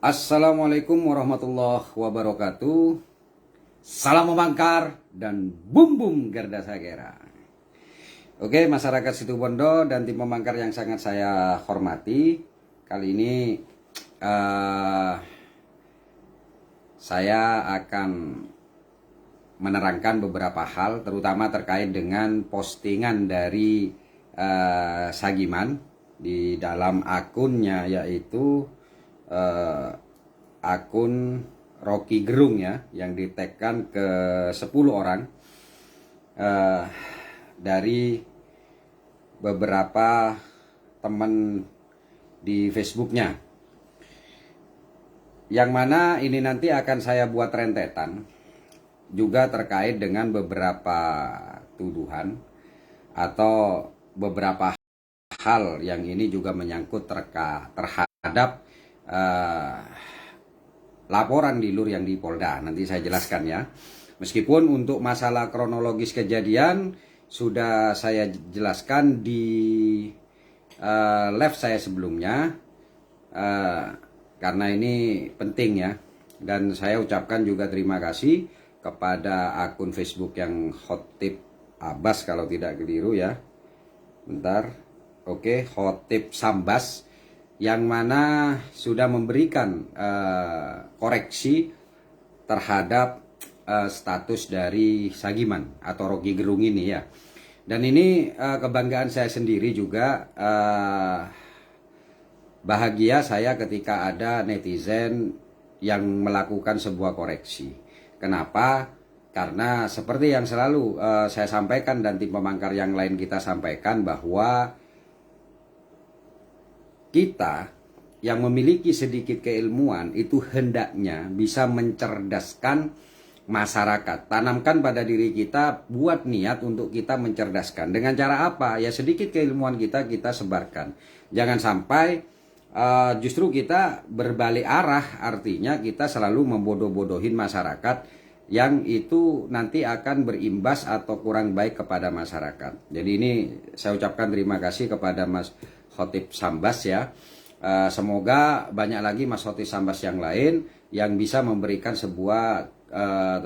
Assalamualaikum warahmatullahi wabarakatuh. Salam membangkar dan bum bum Garda Sagera. Oke, masyarakat Situbondo dan tim pembangkar yang sangat saya hormati. Kali ini saya akan menerangkan beberapa hal, terutama terkait dengan postingan dari Sagiman di dalam akunnya, yaitu akun Rocky Gerung ya, yang ditagkan ke 10 orang dari beberapa teman di Facebooknya, yang mana ini nanti akan saya buat rentetan juga terkait dengan beberapa tuduhan atau beberapa hal yang ini juga menyangkut terhadap laporan di LUR yang di Polda. Nanti saya jelaskan ya. Meskipun untuk masalah kronologis kejadian sudah saya jelaskan di live saya sebelumnya, karena ini penting ya. Dan saya ucapkan juga terima kasih kepada akun Facebook yang Khotib Abbas kalau tidak keliru ya. Bentar. Oke, Khotib Sambas, yang mana sudah memberikan koreksi terhadap status dari Sagiman atau Rocky Gerung ini ya. Dan ini kebanggaan saya sendiri juga, bahagia saya ketika ada netizen yang melakukan sebuah koreksi. Kenapa? Karena seperti yang selalu saya sampaikan dan tim pembangkar yang lain kita sampaikan, bahwa kita yang memiliki sedikit keilmuan itu hendaknya bisa mencerdaskan masyarakat. Tanamkan pada diri kita, buat niat untuk kita mencerdaskan. Dengan cara apa? Ya sedikit keilmuan kita sebarkan. Jangan sampai justru kita berbalik arah, artinya kita selalu membodoh-bodohin masyarakat, yang itu nanti akan berimbas atau kurang baik kepada masyarakat. Jadi ini saya ucapkan terima kasih kepada Mas Khotib Sambas ya. Semoga banyak lagi Mas Khotib Sambas yang lain yang bisa memberikan sebuah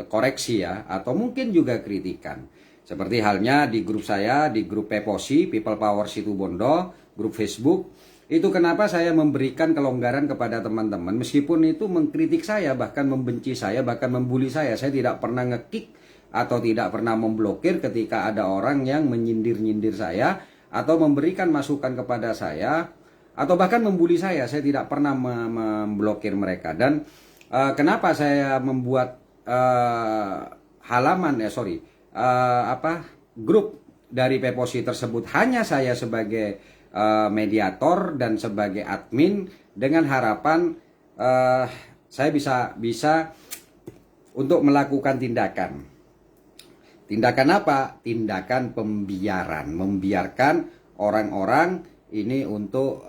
koreksi ya, atau mungkin juga kritikan. Seperti halnya di grup saya, di grup Peposi, People Power Situbondo, grup Facebook. Itu kenapa saya memberikan kelonggaran kepada teman-teman, meskipun itu mengkritik saya, bahkan membenci saya, bahkan membuli saya. Saya tidak pernah ngekick atau tidak pernah memblokir ketika ada orang yang menyindir-nyindir saya atau memberikan masukan kepada saya, atau bahkan membuli saya. Saya tidak pernah memblokir mereka. Dan kenapa saya membuat grup dari Peposi tersebut hanya saya sebagai mediator dan sebagai admin, dengan harapan saya bisa untuk melakukan tindakan. Tindakan apa? Tindakan pembiaran, membiarkan orang-orang ini untuk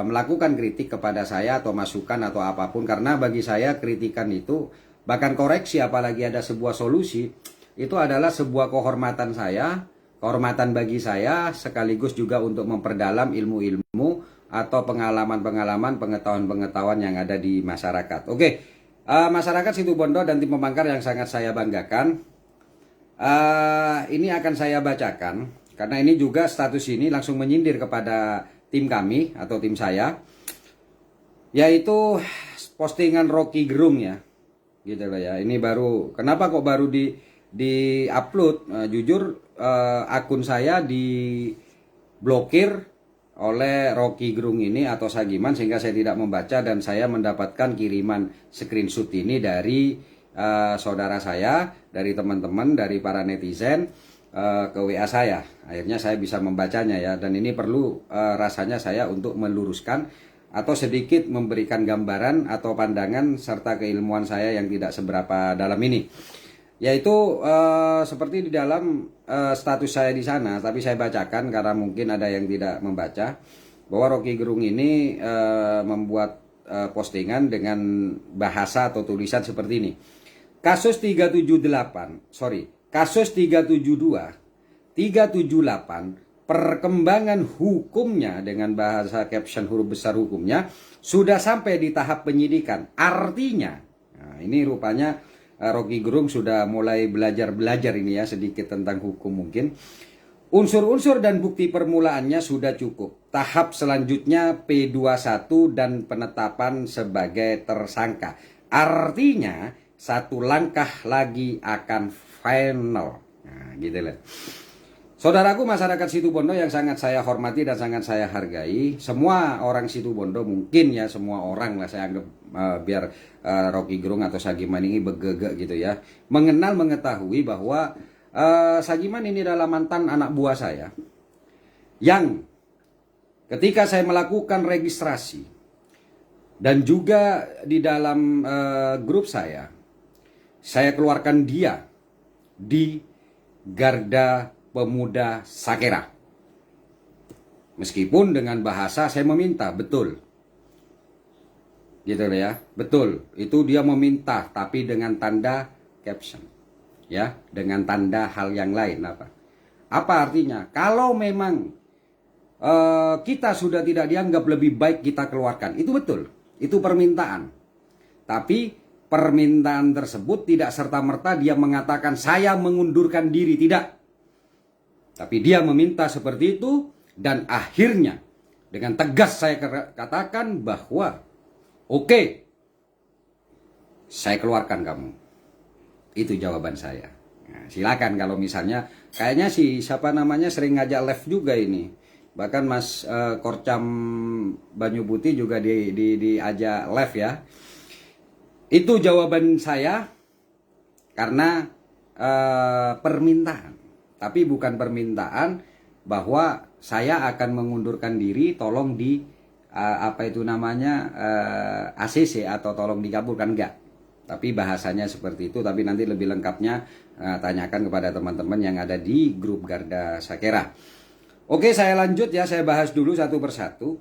melakukan kritik kepada saya atau masukan atau apapun. Karena bagi saya kritikan itu, bahkan koreksi apalagi ada sebuah solusi, itu adalah sebuah kehormatan saya, kehormatan bagi saya, sekaligus juga untuk memperdalam ilmu-ilmu atau pengalaman-pengalaman, pengetahuan-pengetahuan yang ada di masyarakat. Oke, masyarakat Situbondo dan tim pembangkar yang sangat saya banggakan, ini akan saya bacakan, karena ini juga status ini langsung menyindir kepada tim kami atau tim saya, yaitu postingan Rocky Gerung ya, gitu loh ya. Ini baru, kenapa kok baru di upload? Jujur akun saya diblokir oleh Rocky Gerung ini atau Sagiman, sehingga saya tidak membaca, dan saya mendapatkan kiriman screenshot ini dari saudara saya, dari teman-teman, dari para netizen ke WA saya. Akhirnya saya bisa membacanya ya, dan ini perlu rasanya saya untuk meluruskan atau sedikit memberikan gambaran atau pandangan serta keilmuan saya yang tidak seberapa dalam ini. Yaitu seperti di dalam status saya di sana, tapi saya bacakan karena mungkin ada yang tidak membaca, bahwa Rocky Gerung ini membuat postingan dengan bahasa atau tulisan seperti ini. Kasus 378, kasus 372, 378 perkembangan hukumnya dengan bahasa caption huruf besar hukumnya sudah sampai di tahap penyidikan. Artinya, nah ini rupanya Rocky Gerung sudah mulai belajar ini ya sedikit tentang hukum mungkin. Unsur-unsur dan bukti permulaannya sudah cukup. Tahap selanjutnya P21 dan penetapan sebagai tersangka. Artinya satu langkah lagi akan final. Nah, gitu lah. Saudaraku masyarakat Situbondo yang sangat saya hormati dan sangat saya hargai, semua orang Situbondo mungkin ya semua orang lah saya anggap biar Rocky Gerung atau Sagiman ini begege gitu ya, mengetahui bahwa Sagiman ini adalah mantan anak buah saya yang ketika saya melakukan registrasi dan juga di dalam grup saya keluarkan dia di Garda Pemuda Sakera. Meskipun dengan bahasa saya meminta, betul. Gitu ya, betul. Itu dia meminta tapi dengan tanda caption. Ya, dengan tanda hal yang lain apa? Apa artinya? Kalau memang kita sudah tidak dianggap lebih baik kita keluarkan, itu betul. Itu permintaan. Tapi permintaan tersebut tidak serta-merta dia mengatakan saya mengundurkan diri, tidak. Tapi dia meminta seperti itu dan akhirnya dengan tegas saya katakan bahwa oke, saya keluarkan kamu. Itu jawaban saya. Nah, silakan kalau misalnya kayaknya siapa namanya sering ngajak live juga ini. Bahkan Mas Korcam Banyu Putih juga diajak live ya. Itu jawaban saya karena permintaan. Tapi bukan permintaan bahwa saya akan mengundurkan diri, tolong di apa itu namanya ACC atau tolong dikabulkan, enggak. Tapi bahasanya seperti itu, tapi nanti lebih lengkapnya tanyakan kepada teman-teman yang ada di grup Garda Sakera. Oke, saya lanjut ya, saya bahas dulu satu persatu.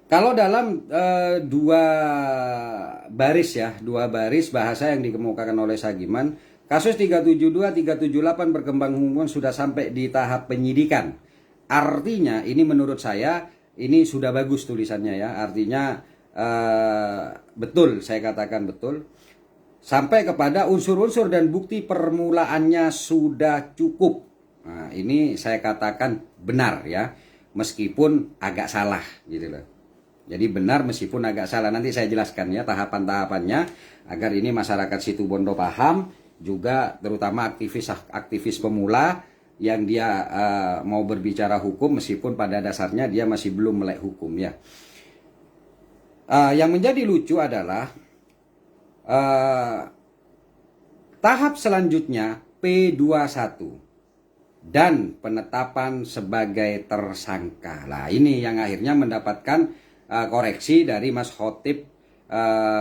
Kalau dalam dua baris bahasa yang dikemukakan oleh Sagiman, kasus 372, 378 berkembang hubungan sudah sampai di tahap penyidikan. Artinya ini menurut saya ini sudah bagus tulisannya ya. Artinya betul, saya katakan betul. Sampai kepada unsur-unsur dan bukti permulaannya sudah cukup. Nah, ini saya katakan benar ya. Meskipun agak salah gitu loh. Jadi benar meskipun agak salah. Nanti saya jelaskan ya tahapan-tahapannya agar ini masyarakat Situbondo paham. Juga terutama aktivis pemula yang dia mau berbicara hukum meskipun pada dasarnya dia masih belum melek hukum ya. Yang menjadi lucu adalah tahap selanjutnya P21 dan penetapan sebagai tersangka. Lah ini yang akhirnya mendapatkan koreksi dari Mas Khotib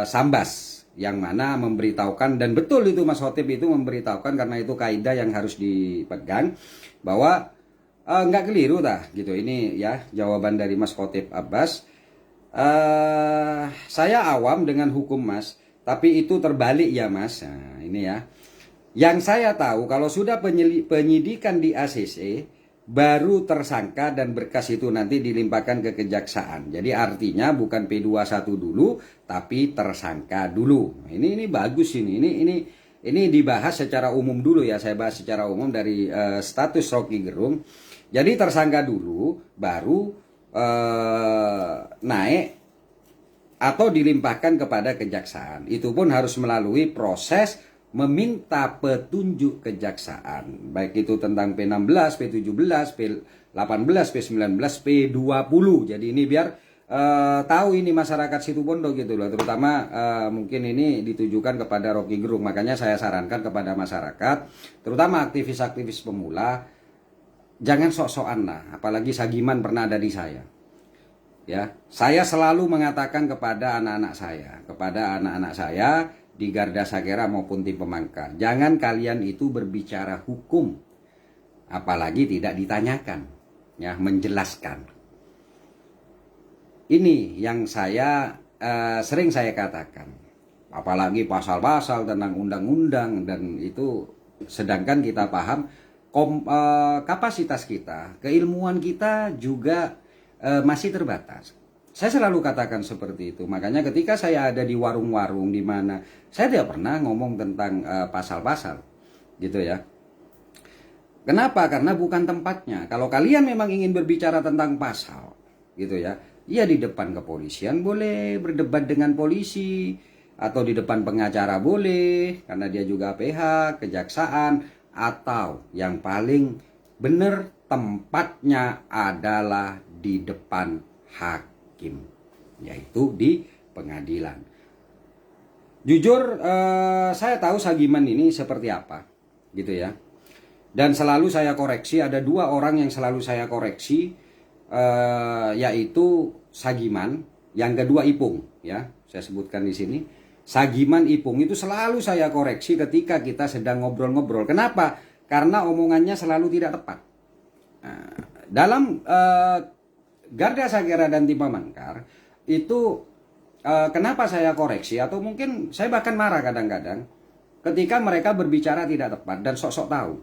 Sambas yang mana memberitahukan, dan betul itu Mas Khotib itu memberitahukan karena itu kaidah yang harus dipegang bahwa nggak keliru gitu. Ini ya jawaban dari Mas Khotib Abbas. Saya awam dengan hukum Mas, tapi itu terbalik ya Mas. Nah, ini ya. Yang saya tahu kalau sudah penyidikan di ACC baru tersangka dan berkas itu nanti dilimpahkan ke kejaksaan. Jadi artinya bukan P21 dulu tapi tersangka dulu. Ini bagus ini. Ini dibahas secara umum dulu ya. Saya bahas secara umum dari status Rocky Gerung. Jadi tersangka dulu baru naik atau dilimpahkan kepada kejaksaan. Itu pun harus melalui proses meminta petunjuk kejaksaan, baik itu tentang P16, P17, P18, P19, P20. Jadi ini biar tahu ini masyarakat Situbondo gitu loh, terutama mungkin ini ditujukan kepada Rocky Gerung. Makanya saya sarankan kepada masyarakat, terutama aktivis-aktivis pemula, jangan sok-sokan lah, apalagi Sagiman pernah ada di saya. Ya, saya selalu mengatakan kepada anak-anak saya di Garda Sakera maupun tim pemangkar, jangan kalian itu berbicara hukum, apalagi tidak ditanyakan, ya, menjelaskan. Ini yang saya sering saya katakan, apalagi pasal-pasal tentang undang-undang dan itu, sedangkan kita paham kapasitas kita, keilmuan kita juga masih terbatas. Saya selalu katakan seperti itu. Makanya ketika saya ada di warung-warung di mana saya tidak pernah ngomong tentang pasal-pasal, gitu ya. Kenapa? Karena bukan tempatnya. Kalau kalian memang ingin berbicara tentang pasal, gitu ya, ya di depan kepolisian boleh berdebat dengan polisi, atau di depan pengacara boleh, karena dia juga PH, kejaksaan, atau yang paling benar tempatnya adalah di depan hakim, yaitu di pengadilan. Jujur, saya tahu Sagiman ini seperti apa, gitu ya. Dan selalu saya koreksi, ada dua orang yang selalu saya koreksi, yaitu Sagiman, yang kedua Ipung, ya, saya sebutkan di sini. Sagiman, Ipung itu selalu saya koreksi ketika kita sedang ngobrol-ngobrol. Kenapa? Karena omongannya selalu tidak tepat. Nah, dalam Garda Sakera dan Tim Pamangkar itu kenapa saya koreksi, atau mungkin saya bahkan marah kadang-kadang ketika mereka berbicara tidak tepat dan sok-sok tahu,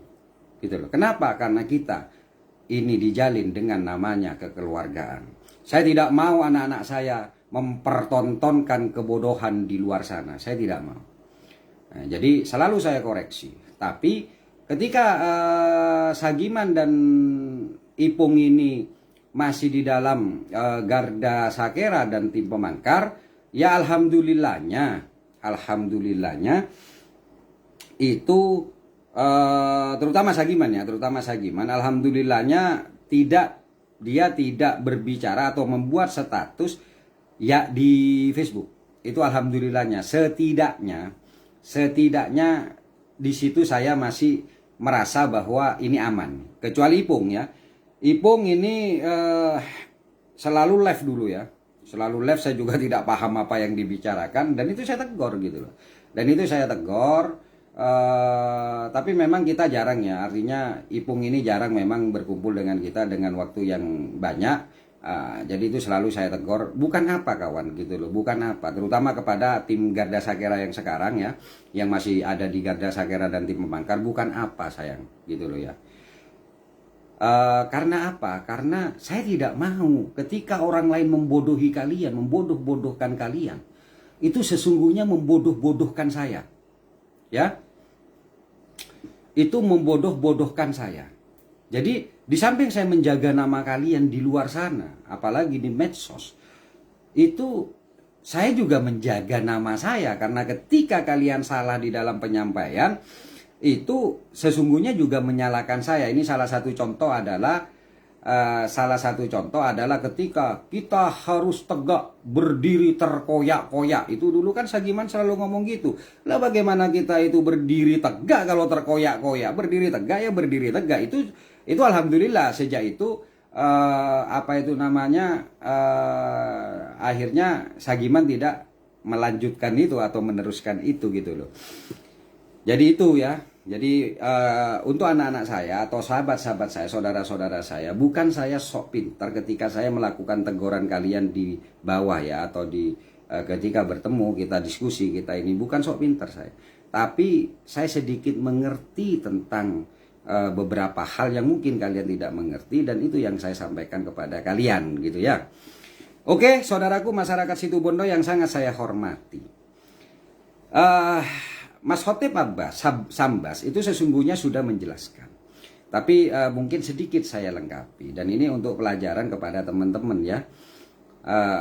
gitu loh. Kenapa? Karena kita ini dijalin dengan namanya kekeluargaan. Saya tidak mau anak-anak saya mempertontonkan kebodohan di luar sana. Saya tidak mau. Nah, jadi selalu saya koreksi. Tapi ketika Sagiman dan Ipung ini masih di dalam Garda Sakera dan Tim Pamangkar, ya alhamdulillahnya itu terutama Sagiman, alhamdulillahnya dia tidak berbicara atau membuat status ya di Facebook. Itu alhamdulillahnya. Setidaknya di situ saya masih merasa bahwa ini aman. Kecuali Ipung ya. Ipung ini selalu live dulu ya. Selalu live, saya juga tidak paham apa yang dibicarakan, dan itu saya tegur gitu loh. Tapi memang kita jarang ya, artinya Ipung ini jarang memang berkumpul dengan kita dengan waktu yang banyak. Jadi itu selalu saya tegur, bukan apa kawan gitu loh, bukan apa, terutama kepada tim Garda Sakera yang sekarang ya, yang masih ada di Garda Sakera dan Tim Pamangkar, bukan apa sayang gitu loh ya. Karena apa? Karena saya tidak mau ketika orang lain membodohi kalian, membodoh-bodohkan kalian, itu sesungguhnya membodoh-bodohkan saya. Ya, itu membodoh-bodohkan saya. Jadi di samping saya menjaga nama kalian di luar sana, apalagi di medsos, itu saya juga menjaga nama saya, karena ketika kalian salah di dalam penyampaian, itu sesungguhnya juga menyalahkan saya. Ini salah satu contoh adalah ketika kita harus tegak berdiri terkoyak-koyak. Itu dulu kan Sagiman selalu ngomong gitu. Lah bagaimana kita itu berdiri tegak kalau terkoyak-koyak? Berdiri tegak ya berdiri tegak. Itu alhamdulillah sejak itu akhirnya Sagiman tidak melanjutkan itu atau meneruskan itu gitu loh. Jadi itu ya. Jadi untuk anak-anak saya atau sahabat-sahabat saya, saudara-saudara saya, bukan saya sok pintar ketika saya melakukan teguran kalian di bawah ya, atau ketika bertemu kita diskusi kita ini, bukan sok pintar saya. Tapi saya sedikit mengerti tentang beberapa hal yang mungkin kalian tidak mengerti, dan itu yang saya sampaikan kepada kalian gitu ya. Oke, saudaraku masyarakat Situbondo yang sangat saya hormati. Mas Khotib Sambas itu sesungguhnya sudah menjelaskan. Tapi mungkin sedikit saya lengkapi. Dan ini untuk pelajaran kepada teman-teman ya.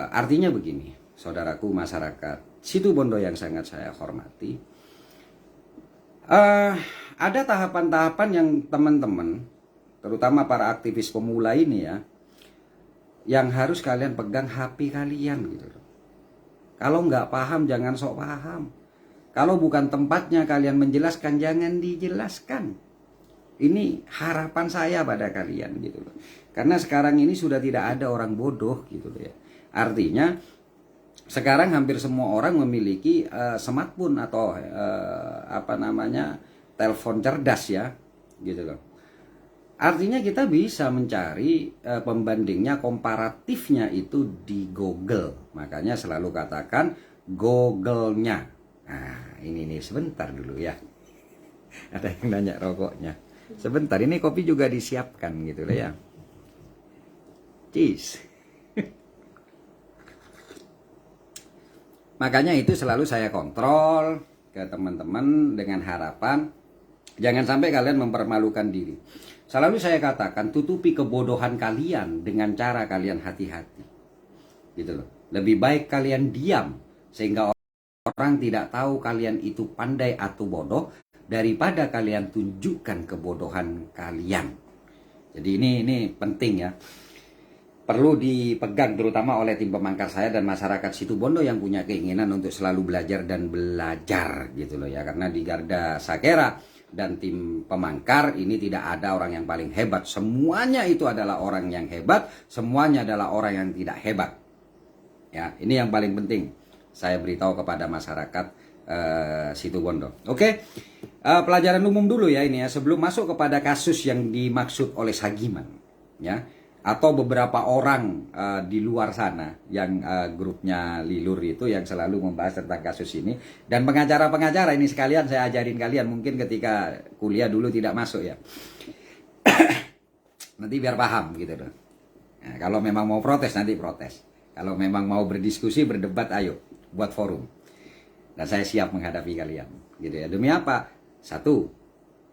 Artinya begini, saudaraku masyarakat Situbondo yang sangat saya hormati. Ada tahapan-tahapan yang teman-teman, terutama para aktivis pemula ini ya, yang harus kalian pegang HP kalian gitu loh. Kalau nggak paham jangan sok paham. Kalau bukan tempatnya kalian menjelaskan, jangan dijelaskan. Ini harapan saya pada kalian gitu loh. Karena sekarang ini sudah tidak ada orang bodoh gitu loh ya. Artinya sekarang hampir semua orang memiliki smartphone atau telepon cerdas ya gitu loh. Artinya kita bisa mencari pembandingnya, komparatifnya itu di Google. Makanya selalu katakan Google-nya. Nah, ini nih sebentar dulu ya. Ada yang nanya rokoknya. Sebentar, ini kopi juga disiapkan gitu loh ya. Cheese. Makanya itu selalu saya kontrol ke teman-teman dengan harapan jangan sampai kalian mempermalukan diri. Selalu saya katakan tutupi kebodohan kalian dengan cara kalian hati-hati. Gitu loh. Lebih baik kalian diam sehingga orang tidak tahu kalian itu pandai atau bodoh daripada kalian tunjukkan kebodohan kalian. Jadi ini penting ya. Perlu dipegang terutama oleh tim pemangkar saya dan masyarakat Situbondo yang punya keinginan untuk selalu belajar dan belajar gitu loh ya. Karena di Garda Sakera dan tim pemangkar ini tidak ada orang yang paling hebat. Semuanya itu adalah orang yang hebat, semuanya adalah orang yang tidak hebat. Ya, ini yang paling penting saya beritahu kepada masyarakat Situbondo. Oke, pelajaran umum dulu ya ini ya sebelum masuk kepada kasus yang dimaksud oleh Sagiman ya. Atau beberapa orang di luar sana yang grupnya Lilur itu yang selalu membahas tentang kasus ini. Dan pengacara-pengacara ini sekalian saya ajarin kalian mungkin ketika kuliah dulu tidak masuk ya. Nanti biar paham gitu loh. Nah, kalau memang mau protes nanti protes. Kalau memang mau berdiskusi, berdebat, ayo buat forum. Dan saya siap menghadapi kalian gitu ya. Demi apa? Satu,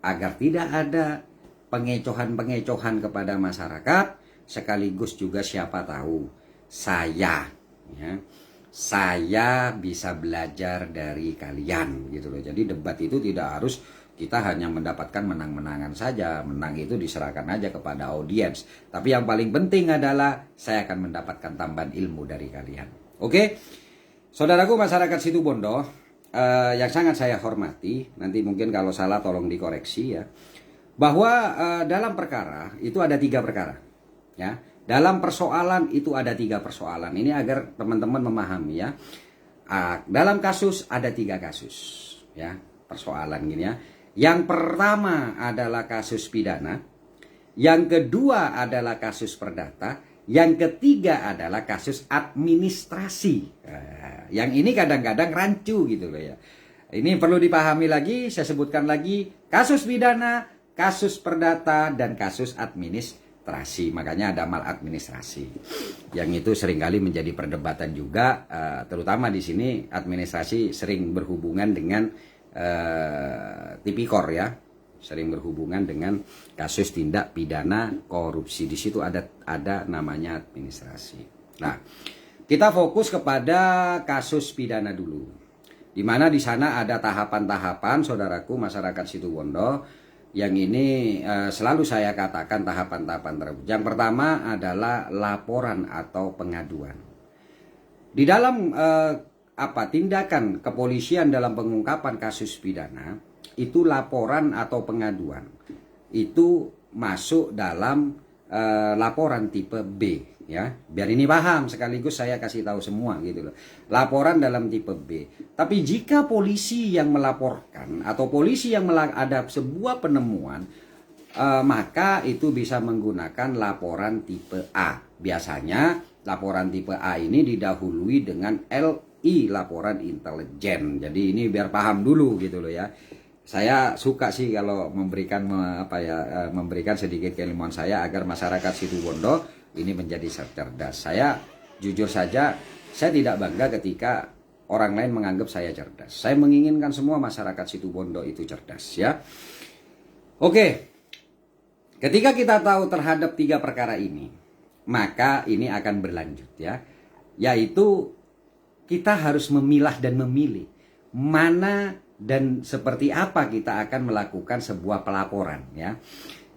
agar tidak ada pengecohan-pengecohan kepada masyarakat. Sekaligus juga siapa tahu saya bisa belajar dari kalian gitu loh. Jadi debat itu tidak harus kita hanya mendapatkan menang-menangan saja. Menang itu diserahkan aja kepada audiens. Tapi yang paling penting adalah saya akan mendapatkan tambahan ilmu dari kalian. Oke, saudaraku masyarakat Situbondo yang sangat saya hormati. Nanti mungkin kalau salah tolong dikoreksi ya. Bahwa dalam perkara itu ada 3 perkara. Ya, dalam persoalan itu ada 3 persoalan. Ini agar teman-teman memahami ya. Dalam kasus ada 3 kasus ya, persoalan gini ya. Yang pertama adalah kasus pidana, yang kedua adalah kasus perdata, yang ketiga adalah kasus administrasi. Yang ini kadang-kadang rancu gitu loh ya. Ini perlu dipahami lagi, saya sebutkan lagi, kasus pidana, kasus perdata, dan kasus administrasi. Makanya ada maladministrasi yang itu seringkali menjadi perdebatan juga, terutama di sini administrasi sering berhubungan dengan tipikor ya, sering berhubungan dengan kasus tindak pidana korupsi. Di situ ada namanya administrasi. Nah, kita fokus kepada kasus pidana dulu, di mana di sana ada tahapan-tahapan, saudaraku masyarakat Situbondo. Yang ini selalu saya katakan tahapan-tahapan tersebut. Yang pertama adalah laporan atau pengaduan. Di dalam tindakan kepolisian dalam pengungkapan kasus pidana, itu laporan atau pengaduan itu masuk dalam laporan tipe B ya. Biar ini paham sekaligus saya kasih tahu semua gitu loh. Laporan dalam tipe B. Tapi jika polisi yang melaporkan atau polisi yang ada sebuah penemuan, maka itu bisa menggunakan laporan tipe A. Biasanya laporan tipe A ini didahului dengan LI, laporan intelijen. Jadi ini biar paham dulu gitu loh ya. Saya suka sih kalau memberikan memberikan sedikit keilmuan saya agar masyarakat Situbondo ini menjadi cerdas. Saya jujur saja, saya tidak bangga ketika orang lain menganggap saya cerdas. Saya menginginkan semua masyarakat Situbondo itu cerdas ya. Oke, ketika kita tahu terhadap 3 perkara ini, maka ini akan berlanjut ya. Yaitu kita harus memilah dan memilih mana dan seperti apa kita akan melakukan sebuah pelaporan ya.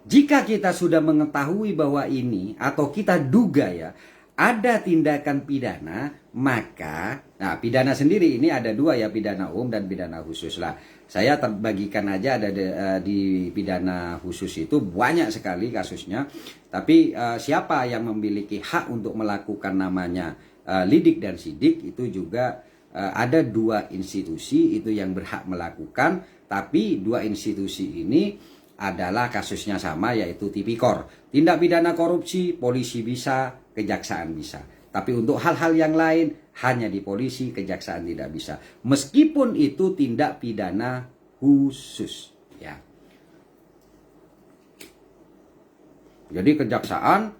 Jika kita sudah mengetahui bahwa ini atau kita duga ya ada tindakan pidana, maka pidana sendiri ini ada 2 ya, pidana umum dan pidana khusus lah. Saya terbagikan aja ada di pidana khusus itu banyak sekali kasusnya. Tapi siapa yang memiliki hak untuk melakukan namanya lidik dan sidik itu juga ada 2 institusi itu yang berhak melakukan. Tapi 2 institusi ini adalah kasusnya sama, yaitu tipikor. Tindak pidana korupsi polisi bisa, kejaksaan bisa. Tapi untuk hal-hal yang lain hanya di polisi, kejaksaan tidak bisa. Meskipun itu tindak pidana khusus ya. Jadi kejaksaan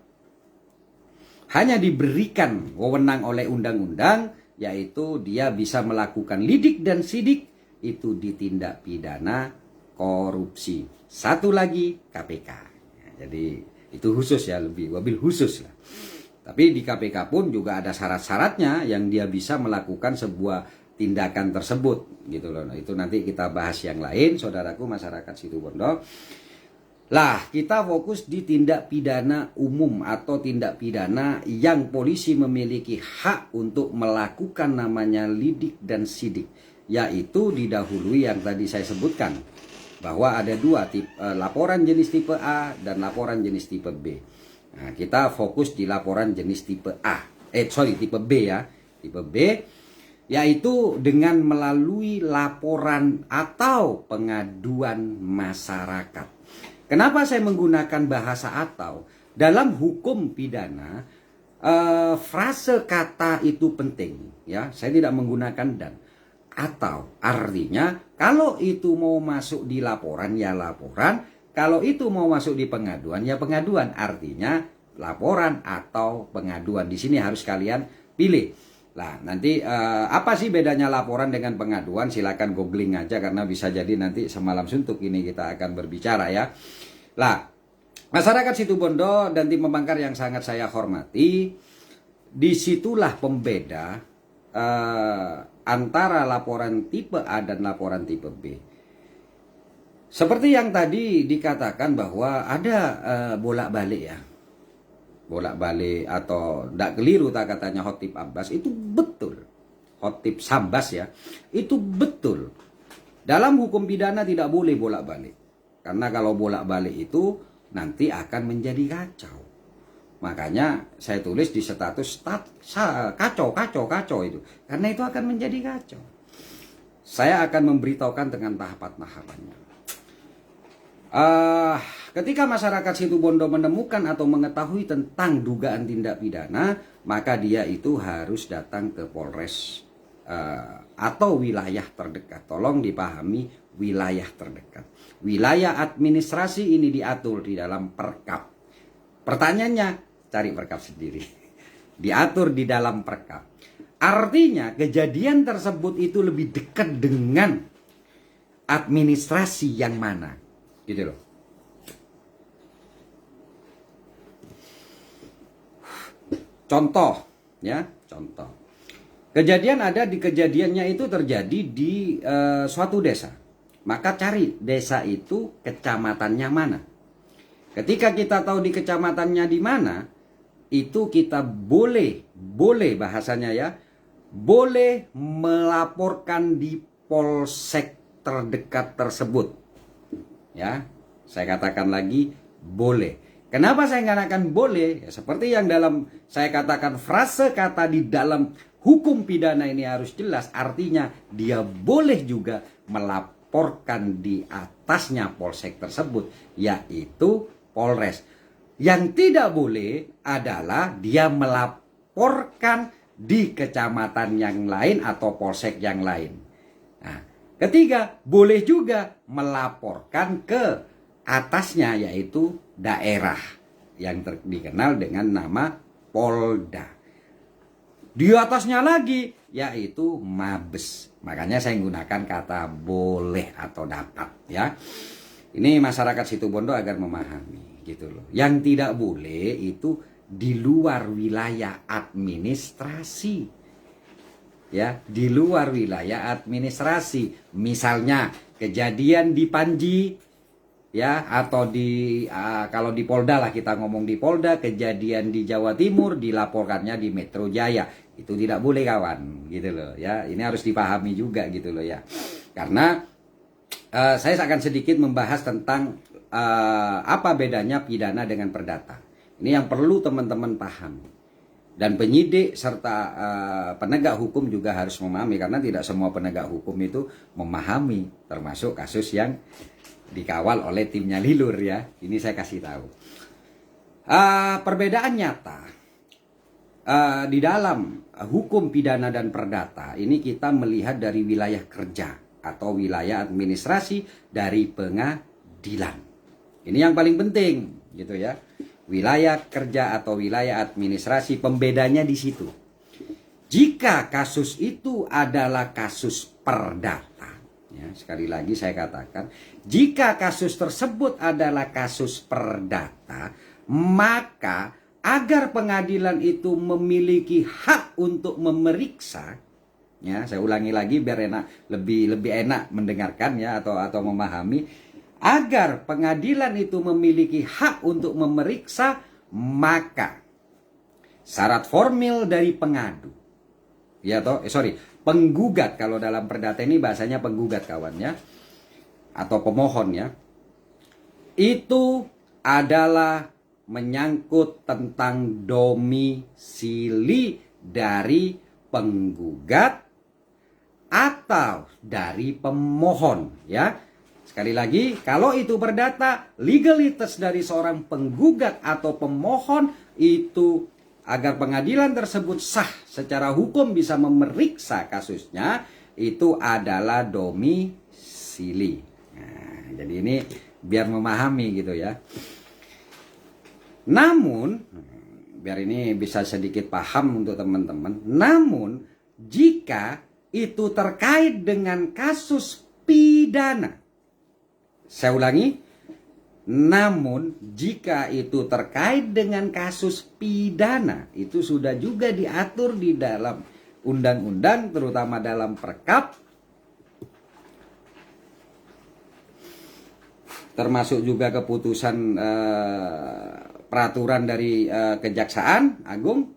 hanya diberikan wewenang oleh undang-undang, yaitu dia bisa melakukan lidik dan sidik itu ditindak pidana korupsi. Satu lagi KPK. Jadi itu khusus ya, lebih wabil khusus lah. Tapi di KPK pun juga ada syarat-syaratnya yang dia bisa melakukan sebuah tindakan tersebut gitu loh. Nah, itu nanti kita bahas yang lain, saudaraku masyarakat Situbondo. Lah, kita fokus di tindak pidana umum atau tindak pidana yang polisi memiliki hak untuk melakukan namanya lidik dan sidik, yaitu didahului yang tadi saya sebutkan bahwa ada dua tipe, laporan jenis tipe A dan laporan jenis tipe B. Nah, kita fokus di laporan jenis tipe A, tipe B ya, tipe B, yaitu dengan melalui laporan atau pengaduan masyarakat. Kenapa saya menggunakan bahasa atau? Dalam hukum pidana, frase kata itu penting, ya. Saya tidak menggunakan dan. Atau artinya kalau itu mau masuk di laporan ya laporan, kalau itu mau masuk di pengaduan ya pengaduan. Artinya laporan atau pengaduan. Di sini harus kalian pilih. Nah, nanti apa sih bedanya laporan dengan pengaduan? Silakan googling aja karena bisa jadi nanti semalam suntuk ini kita akan berbicara ya. Lah, masyarakat Situbondo dan tim pembangkar yang sangat saya hormati, disitulah pembeda antara laporan tipe A dan laporan tipe B. Seperti yang tadi dikatakan bahwa ada bolak-balik ya. Bolak-balik atau tidak keliru tak katanya Khotib Abbas, itu betul. Khotib Sambas ya, itu betul. Dalam hukum pidana tidak boleh bolak-balik. Karena kalau bolak-balik itu nanti akan menjadi kacau. Makanya saya tulis di status kacau itu. Karena itu akan menjadi kacau. Saya akan memberitahukan dengan tahapan-tahapannya. Ketika masyarakat Situbondo menemukan atau mengetahui tentang dugaan tindak pidana, maka dia itu harus datang ke Polres atau wilayah terdekat. Tolong dipahami wilayah terdekat. Wilayah administrasi ini diatur di dalam Perkap. Pertanyaannya, cari Perkap sendiri. Diatur di dalam Perkap. Artinya kejadian tersebut itu lebih dekat dengan administrasi yang mana. Gitu loh. Contoh ya, contoh. Kejadiannya itu terjadi di suatu desa. Maka cari desa itu kecamatannya mana. Ketika kita tahu di kecamatannya di mana, itu kita boleh bahasanya ya, boleh melaporkan di polsek terdekat tersebut. Ya, saya katakan lagi boleh. Kenapa saya katakan boleh? Ya, seperti yang dalam saya katakan frase kata di dalam hukum pidana ini harus jelas. Artinya dia boleh juga melaporkan di atasnya polsek tersebut, yaitu Polres. Yang tidak boleh adalah dia melaporkan di kecamatan yang lain atau polsek yang lain. Nah, ketiga, boleh juga melaporkan ke atasnya yaitu daerah yang dikenal dengan nama Polda. Di atasnya lagi yaitu Mabes. Makanya saya menggunakan kata boleh atau dapat ya. Ini masyarakat Situbondo agar memahami gitu loh. Yang tidak boleh itu di luar wilayah administrasi. Ya, di luar wilayah administrasi. Misalnya kejadian di Panji ya, atau di kalau di Polda lah, kita ngomong di Polda, kejadian di Jawa Timur dilaporkannya di Metro Jaya. Itu tidak boleh kawan, gitu loh ya. Ini harus dipahami juga gitu loh ya. Karena saya akan sedikit membahas tentang apa bedanya pidana dengan perdata. Ini yang perlu teman-teman pahami. Dan penyidik serta penegak hukum juga harus memahami, karena tidak semua penegak hukum itu memahami, termasuk kasus yang dikawal oleh timnya Lilur ya. Ini saya kasih tahu. Perbedaan nyata di dalam hukum pidana dan perdata ini kita melihat dari wilayah kerja atau wilayah administrasi dari pengadilan. Ini yang paling penting gitu ya. wilayah kerja atau wilayah administrasi. Pembedanya di situ. Jika kasus itu adalah kasus perdata, ya, sekali lagi saya katakan, jika kasus tersebut adalah kasus perdata, maka agar pengadilan itu memiliki hak untuk memeriksa, ya, saya ulangi lagi biar enak, lebih enak mendengarkan, ya, atau memahami. Agar pengadilan itu memiliki hak untuk memeriksa, maka syarat formil dari pengadu, ya penggugat, kalau dalam perdata ini bahasanya penggugat kawan, ya, atau pemohon, ya, itu adalah menyangkut tentang domisili dari penggugat atau dari pemohon, ya. Sekali lagi, kalau itu perdata, legalitas dari seorang penggugat atau pemohon itu agar pengadilan tersebut sah secara hukum bisa memeriksa kasusnya, itu adalah domisili. Nah, jadi ini biar memahami gitu, ya. Namun, biar ini bisa sedikit paham untuk teman-teman. Namun, jika itu terkait dengan kasus pidana, saya ulangi, namun jika itu terkait dengan kasus pidana, itu sudah juga diatur di dalam undang-undang, terutama dalam Perkap, termasuk juga keputusan peraturan dari Kejaksaan Agung,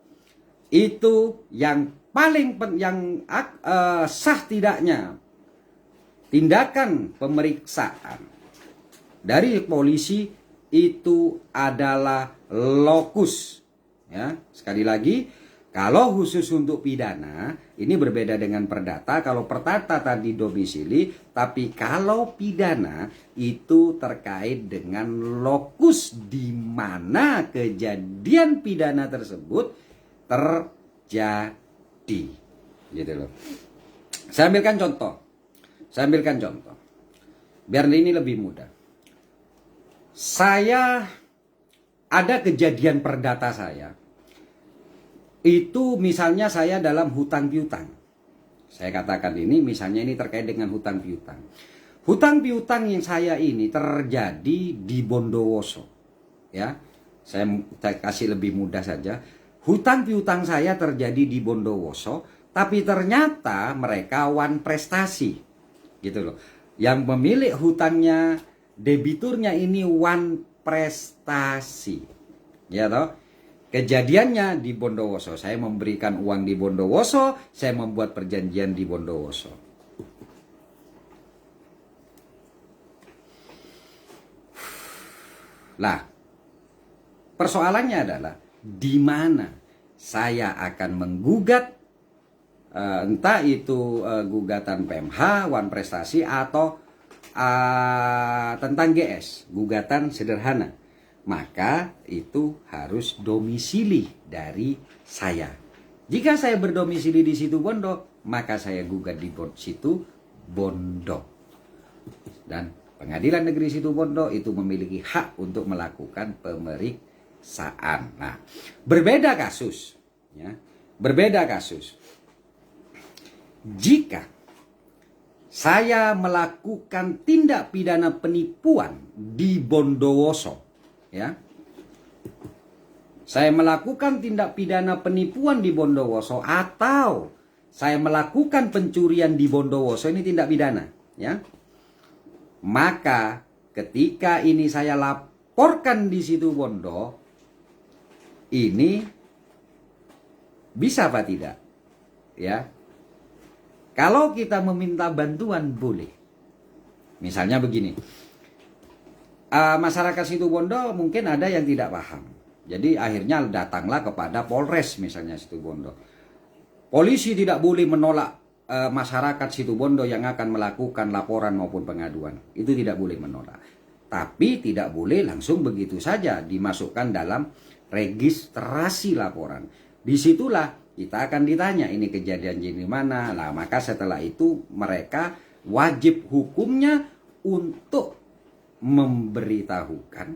itu yang paling sah tidaknya tindakan pemeriksaan dari polisi itu adalah lokus, ya. Sekali lagi, kalau khusus untuk pidana ini berbeda dengan perdata. Kalau perdata tadi domisili, tapi kalau pidana itu terkait dengan lokus di mana kejadian pidana tersebut terjadi, gitu loh. Saya ambilkan contoh biar ini lebih mudah. Saya ada kejadian perdata saya. Itu misalnya saya dalam hutang piutang. Saya katakan ini misalnya ini terkait dengan hutang piutang. Hutang piutang yang saya ini terjadi di Bondowoso. Ya. Saya kasih lebih mudah saja. Hutang piutang saya terjadi di Bondowoso, tapi ternyata mereka wan prestasi. Gitu loh. Yang pemilik hutangnya, debiturnya ini wan prestasi, ya toh. Kejadiannya di Bondowoso, saya memberikan uang di Bondowoso, saya membuat perjanjian di Bondowoso. Lah, persoalannya adalah di mana saya akan menggugat, entah itu gugatan PMH, wan prestasi, atau tentang GS, gugatan sederhana, maka itu harus domisili dari saya. Jika saya berdomisili di situ Bondo, maka saya gugat di situ Bondo. Dan Pengadilan Negeri Situ Bondo itu memiliki hak untuk melakukan pemeriksaan. Nah, berbeda kasus, ya. Berbeda kasus. Jika saya melakukan tindak pidana penipuan di Bondowoso, ya. Saya melakukan tindak pidana penipuan di Bondowoso, atau saya melakukan pencurian di Bondowoso, ini tindak pidana, ya. Maka ketika ini saya laporkan di situ Bondo, ini bisa apa tidak? Ya. Kalau kita meminta bantuan boleh. Misalnya begini, masyarakat situ Bondo mungkin ada yang tidak paham. Jadi akhirnya datanglah kepada Polres misalnya situ Bondo. Polisi tidak boleh menolak masyarakat situ Bondo yang akan melakukan laporan maupun pengaduan. Itu tidak boleh menolak. Tapi tidak boleh langsung begitu saja dimasukkan dalam registrasi laporan. Disitulah kita akan ditanya ini kejadian di mana. Nah, maka setelah itu mereka wajib hukumnya untuk memberitahukan,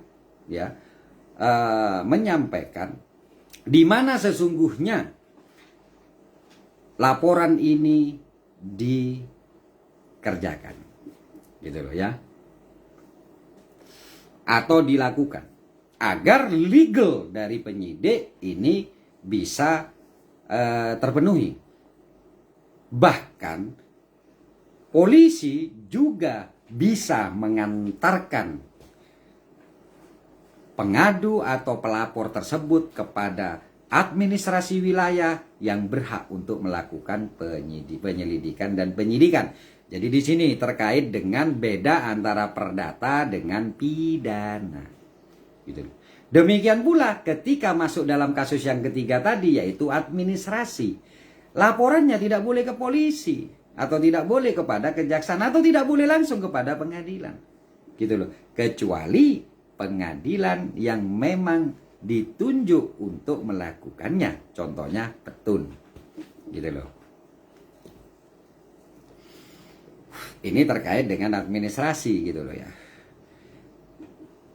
ya, menyampaikan di mana sesungguhnya laporan ini dikerjakan, gitu loh ya, atau dilakukan, agar legal dari penyidik ini bisa terpenuhi. Bahkan polisi juga bisa mengantarkan pengadu atau pelapor tersebut kepada administrasi wilayah yang berhak untuk melakukan penyelidikan dan penyidikan. Jadi di sini terkait dengan beda antara perdata dengan pidana. Gitu. Demikian pula ketika masuk dalam kasus yang ketiga tadi, yaitu administrasi. Laporannya tidak boleh ke polisi, atau tidak boleh kepada kejaksaan, atau tidak boleh langsung kepada pengadilan. Gitu loh. Kecuali pengadilan yang memang ditunjuk untuk melakukannya. Contohnya petun. Gitu loh. Ini terkait dengan administrasi gitu loh ya.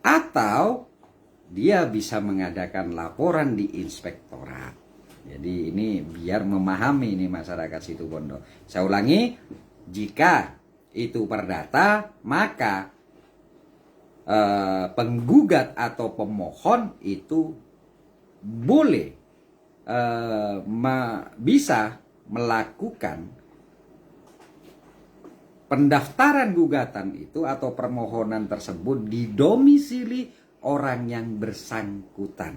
Atau dia bisa mengadakan laporan di inspektorat. Jadi ini biar memahami ini masyarakat Situbondo. Saya ulangi, jika itu perdata, maka penggugat atau pemohon itu boleh bisa melakukan pendaftaran gugatan itu atau permohonan tersebut di domisili orang yang bersangkutan,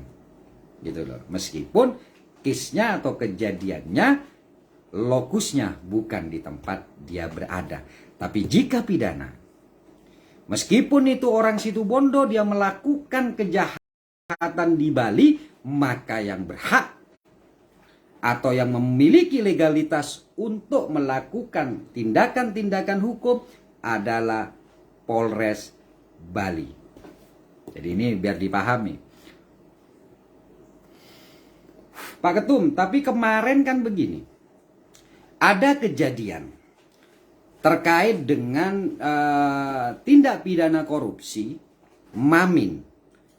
gitu loh. Meskipun kisnya atau kejadiannya lokusnya bukan di tempat dia berada. Tapi jika pidana, meskipun itu orang Situbondo, dia melakukan kejahatan di Bali, maka yang berhak atau yang memiliki legalitas untuk melakukan tindakan-tindakan hukum adalah Polres Bali. Jadi ini biar dipahami. Pak Ketum, tapi kemarin kan begini. Ada kejadian terkait dengan tindak pidana korupsi Mamin,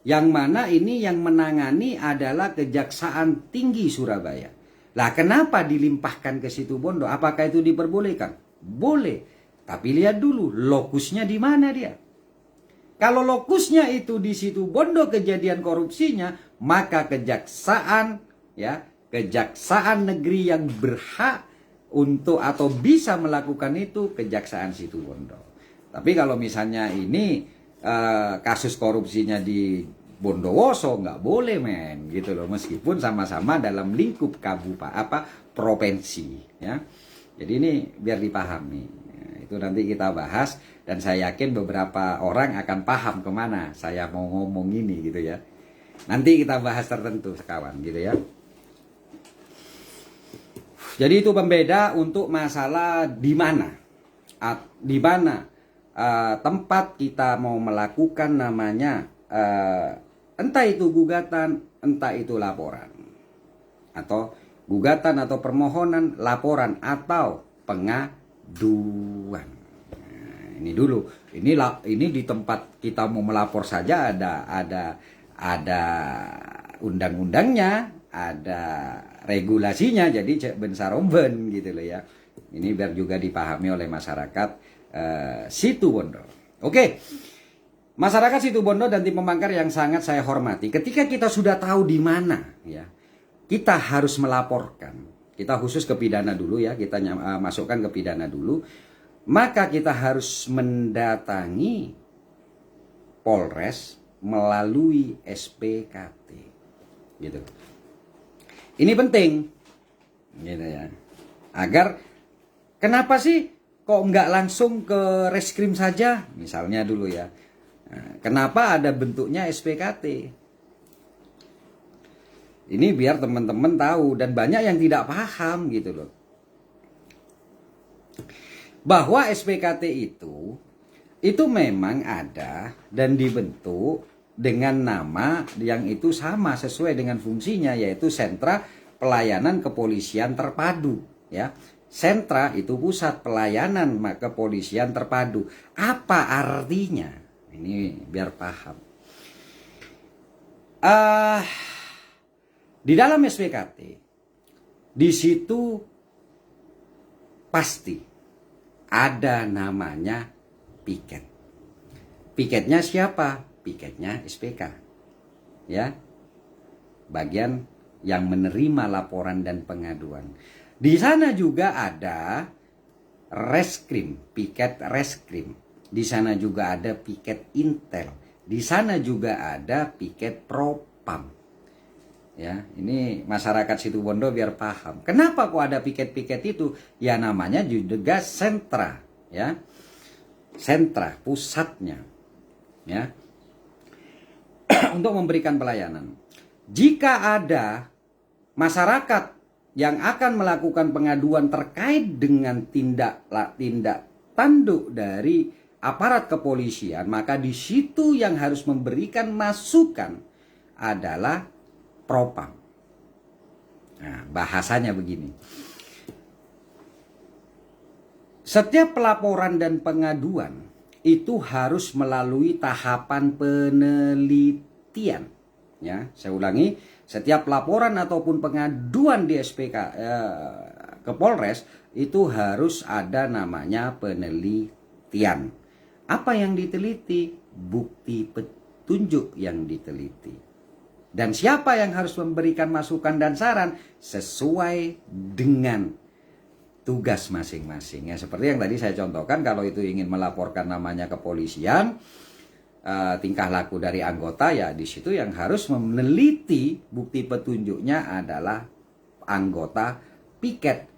yang mana ini yang menangani adalah Kejaksaan Tinggi Surabaya. Lah kenapa dilimpahkan ke Situbondo? Apakah itu diperbolehkan? Boleh. Tapi lihat dulu lokusnya di mana dia. Kalau lokusnya itu di Situbondo kejadian korupsinya, maka kejaksaan negeri yang berhak untuk atau bisa melakukan itu Kejaksaan Situbondo. Tapi kalau misalnya ini kasus korupsinya di Bondowoso, nggak boleh men, gitu loh, meskipun sama-sama dalam lingkup provinsi ya. Jadi ini biar dipahami. Itu nanti kita bahas dan saya yakin beberapa orang akan paham kemana saya mau ngomong ini gitu ya. Nanti kita bahas tertentu sekawan gitu ya. Jadi itu pembeda untuk masalah di mana tempat kita mau melakukan namanya entah itu gugatan, entah itu laporan, atau gugatan atau permohonan, laporan atau pengaduan. Nah, ini dulu, ini di tempat kita mau melapor saja ada undang-undangnya, ada regulasinya, jadi bensaromben gitu loh ya. Ini biar juga dipahami oleh masyarakat Situbondo. Oke. Masyarakat Situbondo dan tim pembangkar yang sangat saya hormati, ketika kita sudah tahu di mana ya, kita harus melaporkan. Kita khusus ke pidana dulu ya, kita masukkan ke pidana dulu. Maka kita harus mendatangi Polres melalui SPKT. Gitu. Ini penting. Gitu ya. Agar kenapa sih kok nggak langsung ke reskrim saja misalnya dulu ya. Nah, kenapa ada bentuknya SPKT? Ini biar teman-teman tahu dan banyak yang tidak paham gitu loh. Bahwa SPKT itu memang ada dan dibentuk dengan nama yang itu sama sesuai dengan fungsinya, yaitu Sentra Pelayanan Kepolisian Terpadu ya. Sentra itu pusat pelayanan kepolisian terpadu. Apa artinya? Ini biar paham. Uh, di dalam SPKT, di situ pasti ada namanya piket. Piketnya siapa? Piketnya SPK. Ya. Bagian yang menerima laporan dan pengaduan. Di sana juga ada reskrim, piket reskrim. Di sana juga ada piket intel. Di sana juga ada piket propam. Ya, ini masyarakat Situbondo biar paham. Kenapa kok ada piket-piket itu? Ya namanya juga sentra, ya. Sentra pusatnya. Ya. Untuk memberikan pelayanan. Jika ada masyarakat yang akan melakukan pengaduan terkait dengan tindak tanduk dari aparat kepolisian, maka di situ yang harus memberikan masukan adalah propam. Nah, bahasanya begini. Setiap pelaporan dan pengaduan itu harus melalui tahapan penelitian. Ya, saya ulangi, setiap laporan ataupun pengaduan di SPK ke Polres itu harus ada namanya penelitian. Apa yang diteliti? Bukti petunjuk yang diteliti. Dan siapa yang harus memberikan masukan dan saran sesuai dengan tugas masing-masing. Ya, seperti yang tadi saya contohkan, kalau itu ingin melaporkan namanya kepolisian, tingkah laku dari anggota, ya di situ yang harus meneliti bukti petunjuknya adalah anggota piket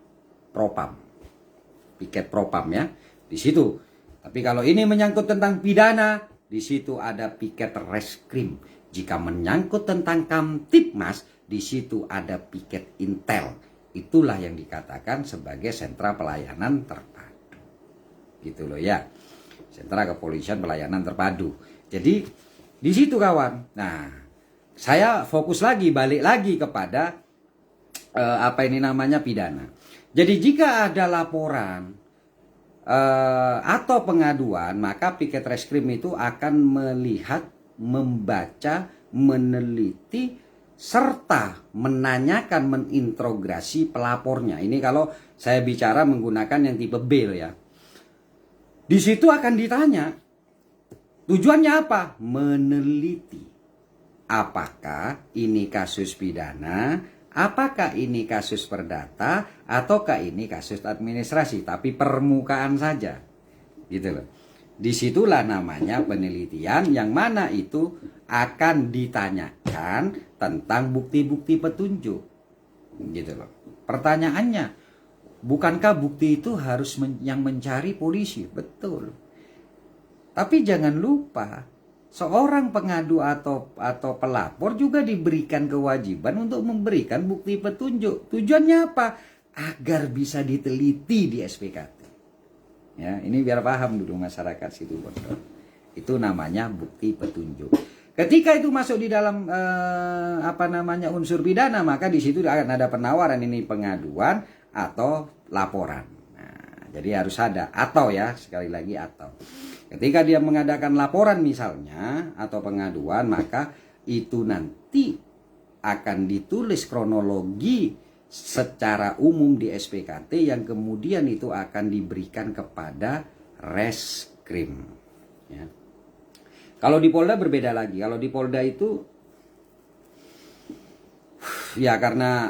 propam. Piket propam ya, di situ. Tapi kalau ini menyangkut tentang pidana, di situ ada piket reskrim. Jika menyangkut tentang Kamtibmas, di situ ada piket intel. Itulah yang dikatakan sebagai sentra pelayanan terpadu. Gitu loh ya. Sentra kepolisian pelayanan terpadu. Jadi di situ kawan. Nah, saya fokus lagi, balik lagi kepada apa ini namanya pidana. Jadi jika ada laporan atau pengaduan, maka piket reskrim itu akan melihat, membaca, meneliti, serta menanyakan, menginterogasi pelapornya. Ini kalau saya bicara menggunakan yang tipe B ya. Di situ akan ditanya, tujuannya apa? Meneliti. Apakah ini kasus pidana, apakah ini kasus perdata, ataukah ini kasus administrasi, tapi permukaan saja. Gitu loh. Disitulah namanya penelitian, yang mana itu akan ditanyakan tentang bukti-bukti petunjuk. Gitu loh. Pertanyaannya, bukankah bukti itu harus yang mencari polisi? Betul. Tapi jangan lupa, seorang pengadu atau pelapor juga diberikan kewajiban untuk memberikan bukti petunjuk. Tujuannya apa? Agar bisa diteliti di SPKT. Ya, ini biar paham dulu masyarakat Situbondo. Itu namanya bukti petunjuk. Ketika itu masuk di dalam unsur pidana, maka di situ akan ada penawaran, ini pengaduan atau laporan. Nah, jadi harus ada atau, ya, sekali lagi atau. Ketika dia mengadakan laporan misalnya atau pengaduan, maka itu nanti akan ditulis kronologi secara umum di SPKT yang kemudian itu akan diberikan kepada reskrim. Ya. Kalau di Polda berbeda lagi. Kalau di Polda itu ya karena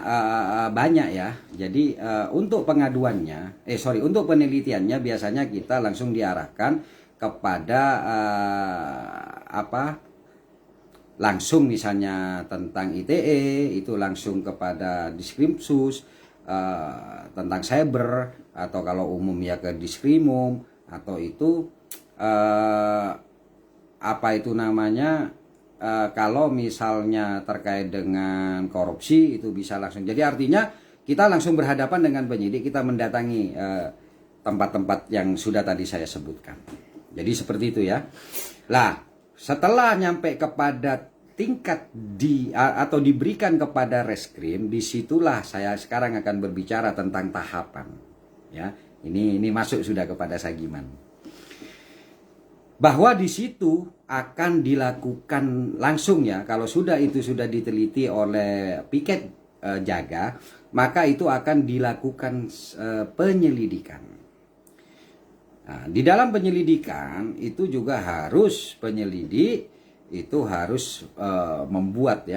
banyak ya. Jadi untuk pengaduannya, untuk penelitiannya biasanya kita langsung diarahkan kepada langsung misalnya tentang ITE, itu langsung kepada Diskrimsus, tentang cyber, atau kalau umum ya ke Diskrimum, atau itu kalau misalnya terkait dengan korupsi itu bisa langsung. Jadi artinya kita langsung berhadapan dengan penyidik, kita mendatangi tempat-tempat yang sudah tadi saya sebutkan. Jadi seperti itu ya. Lah, setelah nyampe kepada tingkat atau diberikan kepada reskrim, disitulah saya sekarang akan berbicara tentang tahapan. Ya, ini masuk sudah kepada Sagiman. Bahwa di situ akan dilakukan langsung ya. Kalau sudah itu sudah diteliti oleh piket jaga, maka itu akan dilakukan penyelidikan. Nah, di dalam penyelidikan itu juga harus penyelidik itu harus membuat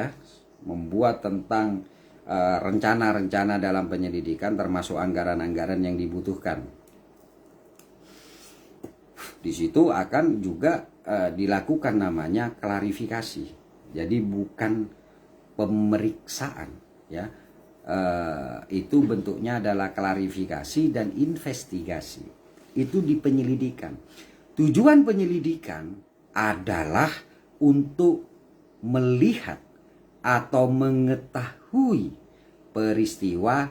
tentang rencana-rencana dalam penyelidikan, termasuk anggaran-anggaran yang dibutuhkan. Di situ akan juga dilakukan namanya klarifikasi. Jadi bukan pemeriksaan ya. Itu bentuknya adalah klarifikasi dan investigasi. Itu di penyelidikan. Tujuan penyelidikan adalah untuk melihat atau mengetahui peristiwa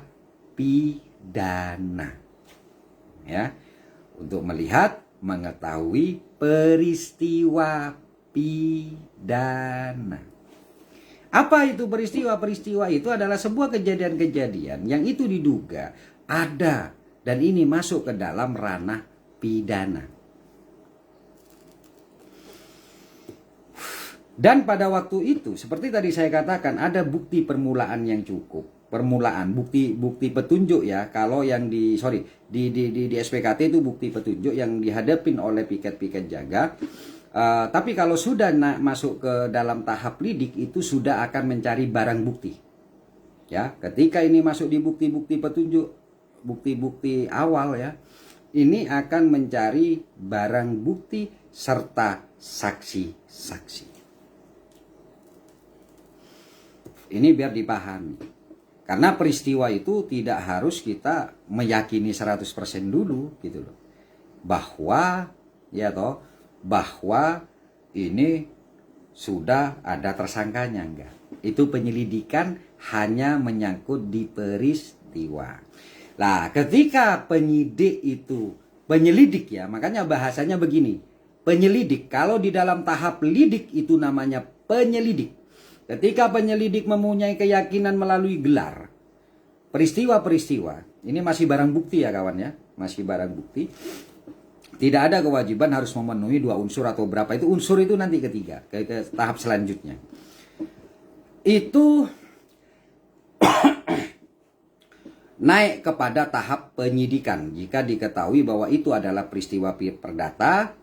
pidana. Ya. Untuk melihat, mengetahui peristiwa pidana. Apa itu peristiwa? Peristiwa itu adalah sebuah kejadian-kejadian yang itu diduga ada dan ini masuk ke dalam ranah pidana. Dan pada waktu itu, seperti tadi saya katakan, ada bukti permulaan yang cukup. Permulaan, bukti petunjuk ya. Kalau yang di SPKT itu bukti petunjuk yang dihadapin oleh piket-piket jaga. Tapi kalau sudah masuk ke dalam tahap lidik, itu sudah akan mencari barang bukti. Ya, ketika ini masuk di bukti-bukti petunjuk, bukti-bukti awal ya, ini akan mencari barang bukti serta saksi-saksi. Ini biar dipahami. Karena peristiwa itu tidak harus kita meyakini 100% dulu gitu loh. Bahwa ini sudah ada tersangkanya, enggak. Itu penyelidikan hanya menyangkut di peristiwa. Nah, ketika penyelidik ya, makanya bahasanya begini. Penyelidik, kalau di dalam tahap lidik itu namanya penyelidik. Ketika penyelidik mempunyai keyakinan melalui gelar peristiwa-peristiwa, ini masih barang bukti ya kawan ya, masih barang bukti. Tidak ada kewajiban harus memenuhi 2 unsur atau berapa, itu unsur itu nanti ketiga, ke tahap selanjutnya. Itu naik kepada tahap penyidikan jika diketahui bahwa itu adalah peristiwa pidana,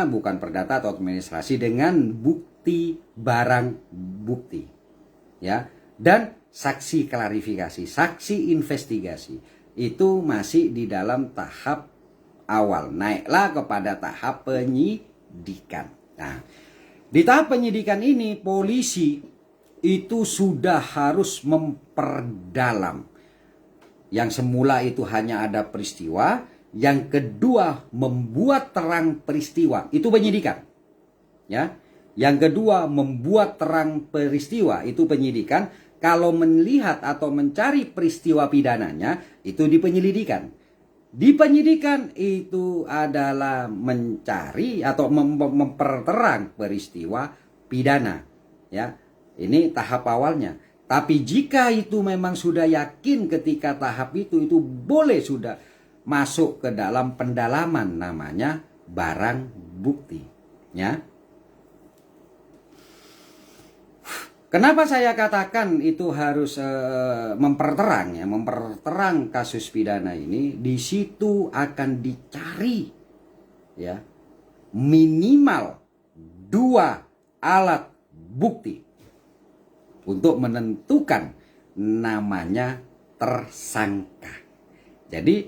bukan perdata atau administrasi, dengan bukti barang bukti ya, dan saksi klarifikasi, saksi investigasi. Itu masih di dalam tahap awal, naiklah kepada tahap penyidikan. Nah, di tahap penyidikan ini polisi itu sudah harus memperdalam. Yang semula itu hanya ada peristiwa, yang kedua membuat terang peristiwa, itu penyidikan ya. Yang kedua membuat terang peristiwa, itu penyidikan. Kalau melihat atau mencari peristiwa pidananya, itu di penyelidikan. Di penyidikan itu adalah mencari atau memperterang peristiwa pidana ya. Ini tahap awalnya. Tapi jika itu memang sudah yakin ketika tahap itu boleh sudah masuk ke dalam pendalaman, namanya barang bukti ya. Kenapa saya katakan itu harus memperterang kasus pidana ini? Di situ akan dicari ya minimal 2 alat bukti untuk menentukan namanya tersangka. Jadi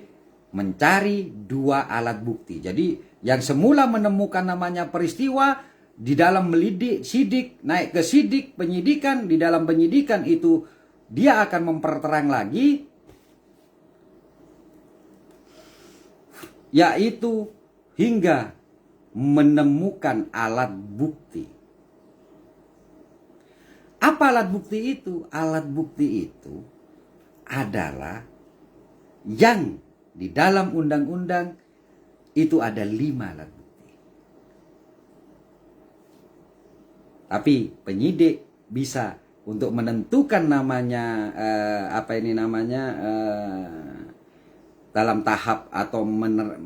mencari 2 alat bukti. Jadi yang semula menemukan namanya peristiwa, di dalam melidik, sidik, naik ke sidik, penyidikan, di dalam penyidikan itu dia akan memperterang lagi, yaitu hingga menemukan alat bukti. Apa alat bukti itu? Alat bukti itu adalah yang di dalam undang-undang itu ada 5 alat bukti. Tapi penyidik bisa untuk menentukan namanya dalam tahap atau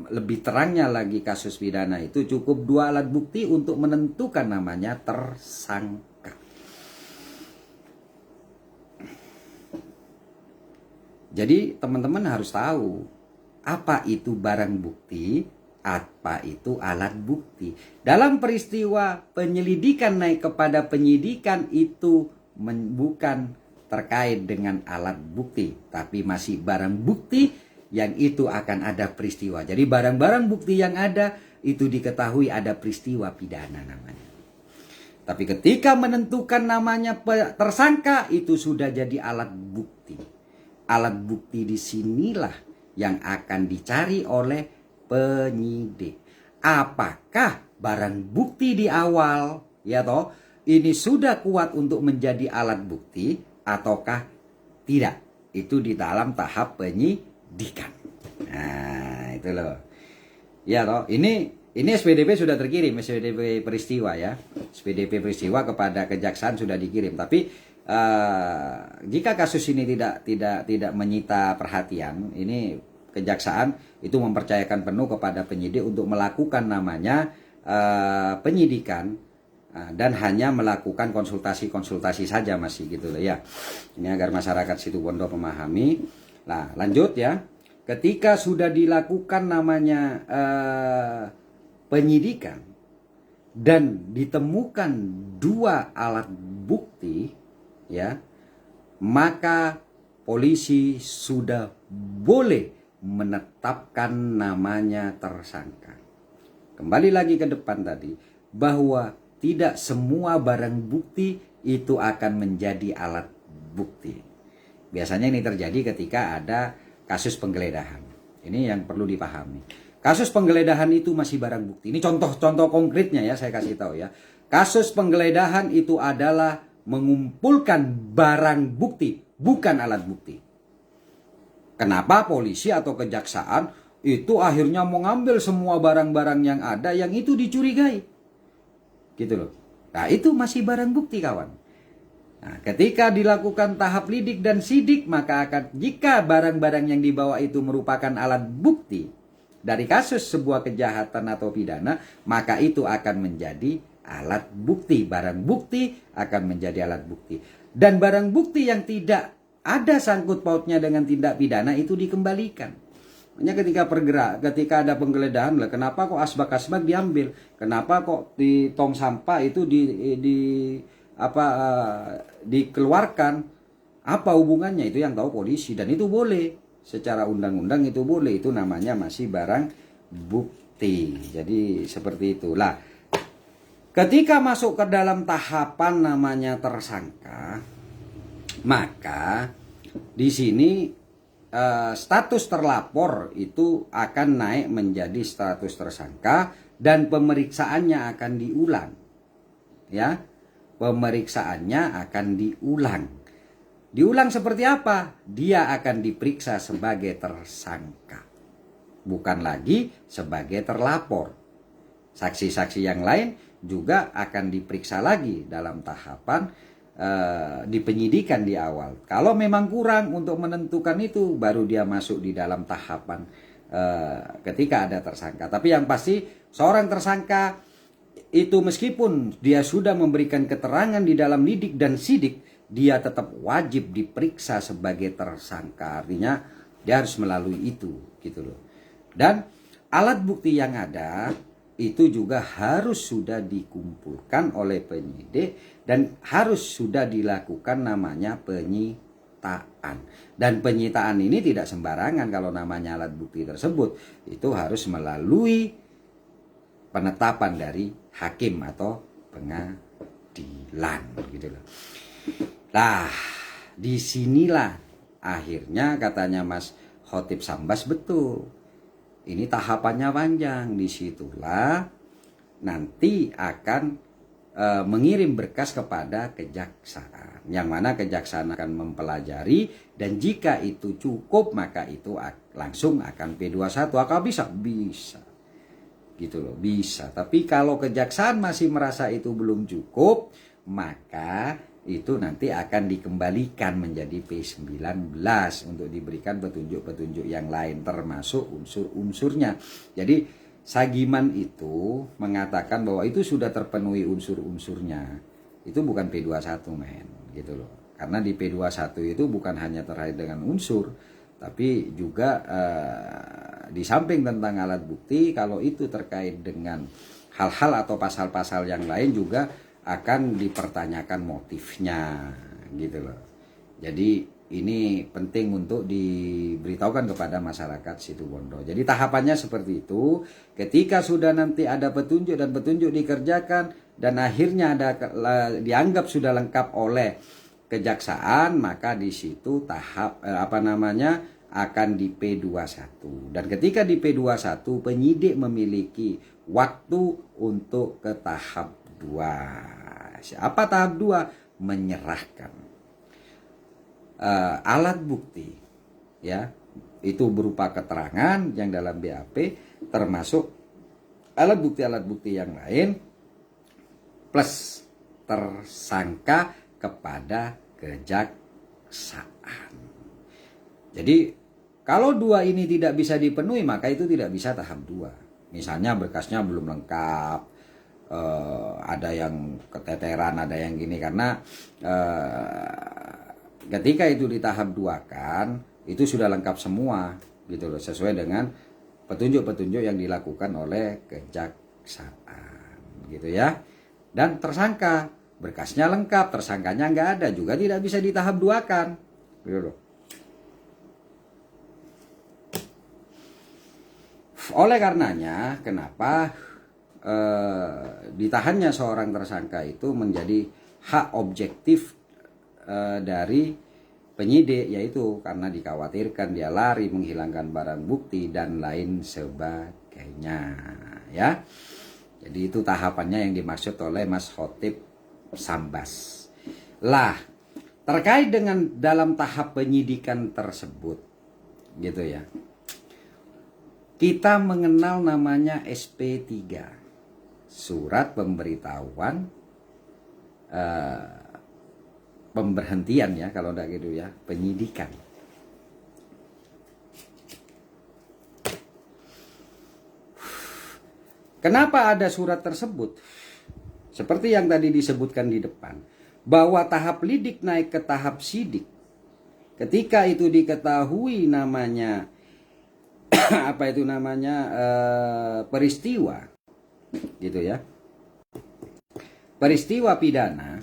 lebih terangnya lagi kasus pidana itu cukup 2 alat bukti untuk menentukan namanya tersangka. Jadi teman-teman harus tahu apa itu barang bukti, apa itu alat bukti. Dalam peristiwa penyelidikan naik kepada penyidikan itu bukan terkait dengan alat bukti, tapi masih barang bukti yang itu akan ada peristiwa. Jadi barang-barang bukti yang ada itu diketahui ada peristiwa pidana namanya. Tapi ketika menentukan namanya tersangka itu sudah jadi alat bukti. Alat bukti disinilah yang akan dicari oleh penyidik. Apakah barang bukti di awal ya toh ini sudah kuat untuk menjadi alat bukti ataukah tidak? Itu di dalam tahap penyidikan. Nah, itu loh. Ya toh, ini SPDP sudah terkirim, SPDP peristiwa ya. SPDP peristiwa kepada kejaksaan sudah dikirim, tapi jika kasus ini tidak menyita perhatian, ini kejaksaan itu mempercayakan penuh kepada penyidik untuk melakukan namanya penyidikan dan hanya melakukan konsultasi saja masih gitu loh ya. Ini agar masyarakat Situbondo memahami. Nah, lanjut ya. Ketika sudah dilakukan namanya penyidikan dan ditemukan 2 alat bukti ya, maka polisi sudah boleh menetapkan namanya tersangka. Kembali lagi ke depan tadi bahwa tidak semua barang bukti itu akan menjadi alat bukti. Biasanya ini terjadi ketika ada kasus penggeledahan. Ini yang perlu dipahami. Kasus penggeledahan itu masih barang bukti. Ini contoh-contoh konkretnya ya saya kasih tahu ya. Kasus penggeledahan itu adalah mengumpulkan barang bukti, bukan alat bukti. Kenapa polisi atau kejaksaan itu akhirnya mengambil semua barang-barang yang ada yang itu dicurigai? Gitu loh. Nah, itu masih barang bukti kawan. Nah, ketika dilakukan tahap lidik dan sidik, maka jika barang-barang yang dibawa itu merupakan alat bukti dari kasus sebuah kejahatan atau pidana, maka itu akan menjadi alat bukti. Barang bukti akan menjadi alat bukti. Dan barang bukti yang tidak ada sangkut pautnya dengan tindak pidana itu dikembalikan. Hanya ketika ada penggeledahan, lah kenapa kok asbak-asbak diambil? Kenapa kok di tong sampah itu dikeluarkan? Apa hubungannya? Itu yang tahu polisi dan itu boleh. Secara undang-undang itu boleh. Itu namanya masih barang bukti. Jadi seperti itulah. Ketika masuk ke dalam tahapan namanya tersangka, maka di sini status terlapor itu akan naik menjadi status tersangka dan pemeriksaannya akan diulang. Ya. Pemeriksaannya akan diulang. Diulang seperti apa? Dia akan diperiksa sebagai tersangka. Bukan lagi sebagai terlapor. Saksi-saksi yang lain juga akan diperiksa lagi dalam tahapan di penyidikan di awal. Kalau memang kurang untuk menentukan itu, baru dia masuk di dalam tahapan ketika ada tersangka. Tapi yang pasti seorang tersangka itu meskipun dia sudah memberikan keterangan di dalam lidik dan sidik, dia tetap wajib diperiksa sebagai tersangka. Artinya dia harus melalui itu gitu loh. Dan alat bukti yang ada itu juga harus sudah dikumpulkan oleh penyidik dan harus sudah dilakukan namanya penyitaan. Dan penyitaan ini tidak sembarangan kalau namanya alat bukti tersebut. Itu harus melalui penetapan dari hakim atau pengadilan gitu loh. Nah, disinilah akhirnya katanya Mas Khotib Sambas betul. Ini tahapannya panjang. Disitulah nanti akan mengirim berkas kepada kejaksaan. Yang mana kejaksaan akan mempelajari dan jika itu cukup maka itu langsung akan P21. Apakah bisa? Bisa. Gitu loh, bisa. Tapi kalau kejaksaan masih merasa itu belum cukup, maka itu nanti akan dikembalikan menjadi P19 untuk diberikan petunjuk-petunjuk yang lain termasuk unsur-unsurnya. Jadi Sagiman itu mengatakan bahwa itu sudah terpenuhi unsur-unsurnya. Itu bukan P21 men, gitu loh. Karena di P21 itu bukan hanya terkait dengan unsur, tapi juga di samping tentang alat bukti, kalau itu terkait dengan hal-hal atau pasal-pasal yang lain juga akan dipertanyakan motifnya, gitu loh. Jadi ini penting untuk diberitahukan kepada masyarakat Situbondo. Jadi tahapannya seperti itu. Ketika sudah nanti ada petunjuk dan petunjuk dikerjakan dan akhirnya dianggap sudah lengkap oleh kejaksaan, maka di situ tahap akan di P21. Dan ketika di P21 penyidik memiliki waktu untuk ke tahap 2. Apa tahap 2? Menyerahkan alat bukti, ya, itu berupa keterangan yang dalam BAP termasuk alat bukti yang lain plus tersangka kepada kejaksaan. Jadi kalau 2 ini tidak bisa dipenuhi, maka itu tidak bisa tahap 2. Misalnya berkasnya belum lengkap, ada yang keteteran, ada yang gini, karena ketika itu di tahap 2 kan itu sudah lengkap semua, gitu loh, sesuai dengan petunjuk-petunjuk yang dilakukan oleh kejaksaan, gitu ya. Dan tersangka berkasnya lengkap, tersangkanya nggak ada, juga tidak bisa di tahap 2 kan, gitu loh. Oleh karenanya kenapa ditahannya seorang tersangka itu menjadi hak objektif dari penyidik, yaitu karena dikhawatirkan dia lari menghilangkan barang bukti dan lain sebagainya, ya. Jadi itu tahapannya yang dimaksud oleh Mas Khotib Sambas. Lah, terkait dengan dalam tahap penyidikan tersebut, gitu ya, kita mengenal namanya SP3, surat pemberitahuan pemberhentian, ya, kalau enggak gitu ya, penyidikan. Kenapa ada surat tersebut? Seperti yang tadi disebutkan di depan, bahwa tahap lidik naik ke tahap sidik. Ketika itu diketahui namanya peristiwa, gitu ya, peristiwa pidana.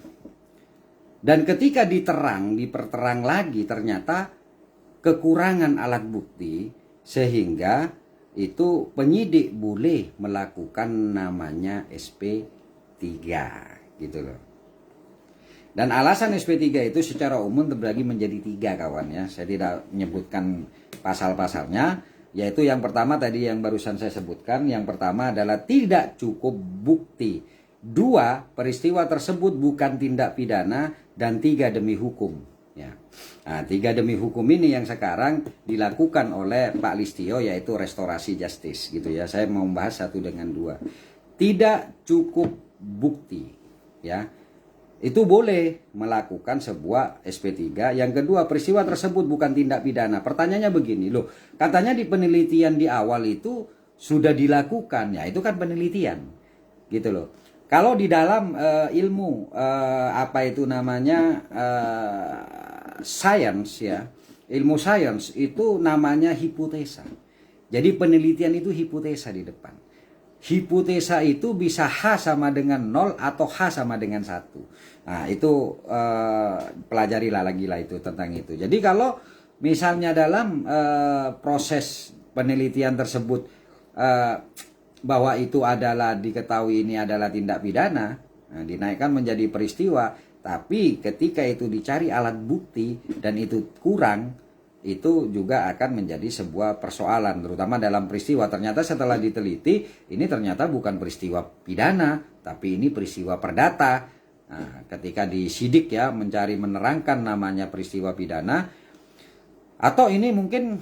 Dan ketika diperterang lagi ternyata kekurangan alat bukti, sehingga itu penyidik boleh melakukan namanya SP3, gitu loh. Dan alasan SP3 itu secara umum terbagi menjadi 3, kawan, ya. Saya tidak menyebutkan pasal-pasalnya, yaitu yang pertama tadi yang barusan saya sebutkan. Yang pertama adalah tidak cukup bukti. 2, peristiwa tersebut bukan tindak pidana. Dan 3, demi hukum, ya. Nah, 3 demi hukum ini yang sekarang dilakukan oleh Pak Listio, yaitu restorasi justice, gitu ya. Saya mau membahas 1 dengan 2. Tidak cukup bukti, ya, itu boleh melakukan sebuah SP3. Yang kedua, peristiwa tersebut bukan tindak pidana. Pertanyaannya begini, loh, katanya di penelitian di awal itu sudah dilakukan, ya, itu kan penelitian, gitu loh. Kalau di dalam ilmu sains, ya, ilmu sains itu namanya hipotesa. Jadi penelitian itu hipotesa di depan. Hipotesa itu bisa H sama dengan 0 atau H sama dengan 1. Nah, itu pelajarilah lagi lah itu tentang itu. Jadi kalau misalnya dalam proses penelitian tersebut bahwa itu adalah diketahui ini adalah tindak pidana, nah, dinaikkan menjadi peristiwa, tapi ketika itu dicari alat bukti dan itu kurang, itu juga akan menjadi sebuah persoalan, terutama dalam peristiwa. Ternyata setelah diteliti, ini ternyata bukan peristiwa pidana, tapi ini peristiwa perdata. Nah, ketika disidik, ya, mencari menerangkan namanya peristiwa pidana, atau ini mungkin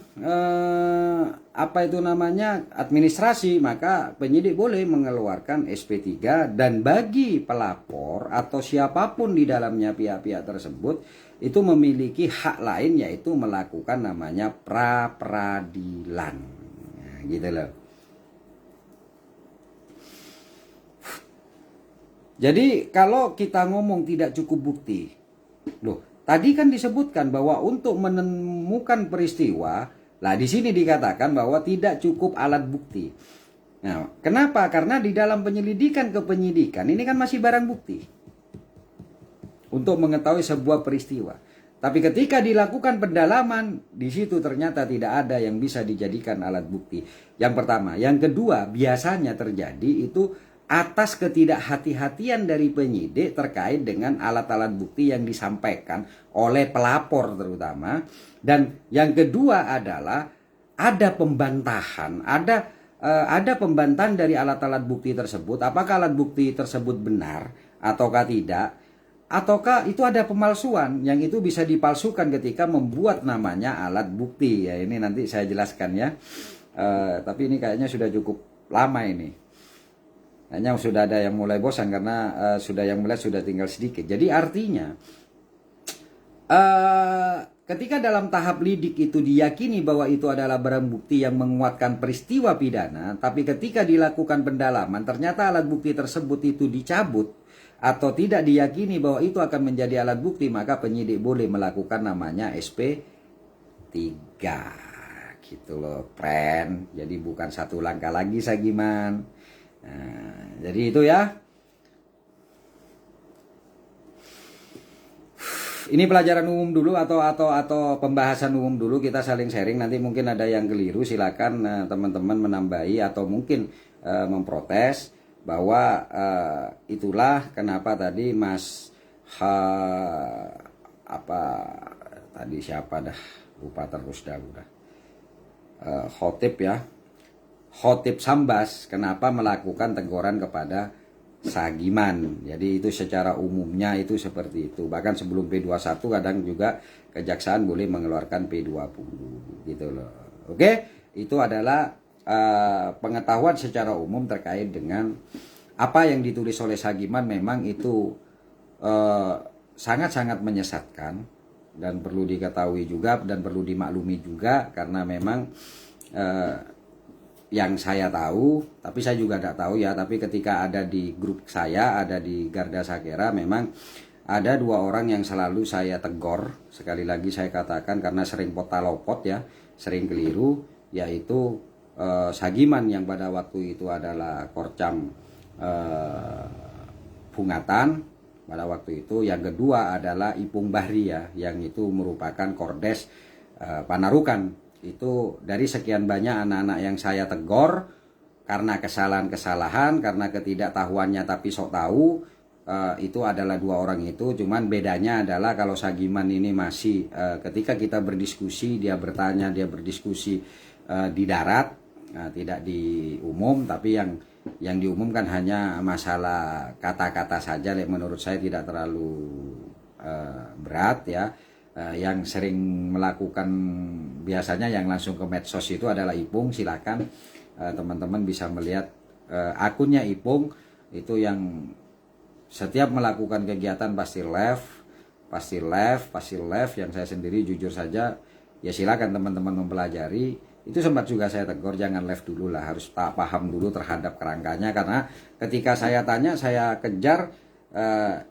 apa itu namanya administrasi, maka penyidik boleh mengeluarkan SP3, dan bagi pelapor atau siapapun di dalamnya pihak-pihak tersebut itu memiliki hak lain, yaitu melakukan namanya pra peradilan. Nah, gitu loh. Jadi kalau kita ngomong tidak cukup bukti, loh, tadi kan disebutkan bahwa untuk menemukan peristiwa, lah di sini dikatakan bahwa tidak cukup alat bukti. Nah, kenapa? Karena di dalam penyelidikan ke penyidikan ini kan masih barang bukti untuk mengetahui sebuah peristiwa. Tapi ketika dilakukan pendalaman, di situ ternyata tidak ada yang bisa dijadikan alat bukti. Yang pertama, yang kedua, biasanya terjadi itu atas ketidakhati-hatian dari penyidik terkait dengan alat-alat bukti yang disampaikan oleh pelapor terutama. Dan yang kedua adalah ada pembantahan, ada pembantahan dari alat-alat bukti tersebut. Apakah alat bukti tersebut benar ataukah tidak? Ataukah itu ada pemalsuan yang itu bisa dipalsukan ketika membuat namanya alat bukti. Ya, ini nanti saya jelaskan ya. Tapi ini kayaknya sudah cukup lama ini. Hanya sudah ada yang mulai bosan karena sudah yang mulai sudah tinggal sedikit. Jadi artinya ketika dalam tahap lidik itu diyakini bahwa itu adalah barang bukti yang menguatkan peristiwa pidana, tapi ketika dilakukan pendalaman ternyata alat bukti tersebut itu dicabut atau tidak diyakini bahwa itu akan menjadi alat bukti, maka penyidik boleh melakukan namanya SP3. Gitu loh, friend. Jadi bukan satu langkah lagi Sagiman. Nah, jadi itu ya. Ini pelajaran umum dulu atau pembahasan umum dulu, kita saling sharing. Nanti mungkin ada yang keliru, silakan teman-teman menambahi atau mungkin memprotes bahwa itulah kenapa tadi Mas tadi siapa dah lupa terus dah udah Khotib ya. Khotib Sambas kenapa melakukan teguran kepada Sagiman. Jadi itu secara umumnya itu seperti itu. Bahkan sebelum P21 kadang juga kejaksaan boleh mengeluarkan P20 gitu loh. Oke, itu adalah pengetahuan secara umum terkait dengan apa yang ditulis oleh Sagiman. Memang itu sangat-sangat menyesatkan dan perlu diketahui juga dan perlu dimaklumi juga, karena memang yang saya tahu, tapi saya juga tidak tahu ya, tapi ketika ada di grup saya, ada di Garda Sakera, memang ada 2 orang yang selalu saya tegur. Sekali lagi saya katakan karena sering potalopot ya, sering keliru, yaitu Sagiman yang pada waktu itu adalah Korcam Bungatan pada waktu itu. Yang kedua adalah Ipung Bahri ya, yang itu merupakan Kordes Panarukan. Itu dari sekian banyak anak-anak yang saya tegur karena kesalahan-kesalahan, karena ketidaktahuannya tapi sok tahu, itu adalah 2 orang itu. Cuman bedanya adalah kalau Sagiman ini masih ketika kita berdiskusi, dia bertanya, dia berdiskusi di darat, tidak di umum. Tapi yang diumumkan hanya masalah kata-kata saja, menurut saya tidak terlalu berat ya. Yang sering melakukan biasanya yang langsung ke medsos itu adalah Ipung. Silakan teman-teman bisa melihat akunnya Ipung itu, yang setiap melakukan kegiatan pasti live. Yang saya sendiri jujur saja ya, silakan teman-teman mempelajari. Itu sempat juga saya tegur, jangan live dulu lah, harus tak paham dulu terhadap kerangkanya. Karena ketika saya tanya, saya kejar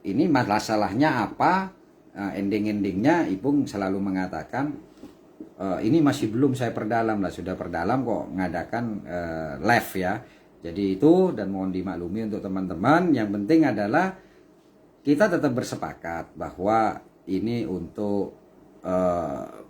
ini masalahnya apa, ending-endingnya Ipung selalu mengatakan ini masih belum saya perdalam lah, sudah perdalam kok ngadakan live ya. Jadi itu, dan mohon dimaklumi untuk teman-teman. Yang penting adalah kita tetap bersepakat bahwa ini untuk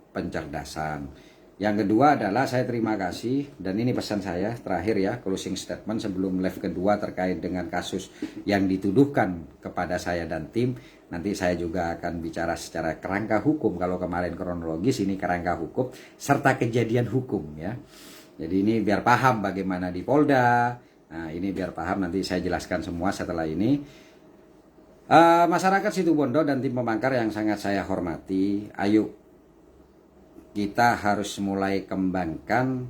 pencerdasan. Yang kedua adalah saya terima kasih, dan ini pesan saya terakhir ya, closing statement sebelum live kedua terkait dengan kasus yang dituduhkan kepada saya dan tim. Nanti saya juga akan bicara secara kerangka hukum. Kalau kemarin kronologis, ini kerangka hukum serta kejadian hukum ya. Jadi ini biar paham bagaimana di Polda. Nah, ini biar paham, nanti saya jelaskan semua setelah ini. Masyarakat Situbondo dan tim pemangkar yang sangat saya hormati, ayo kita harus mulai kembangkan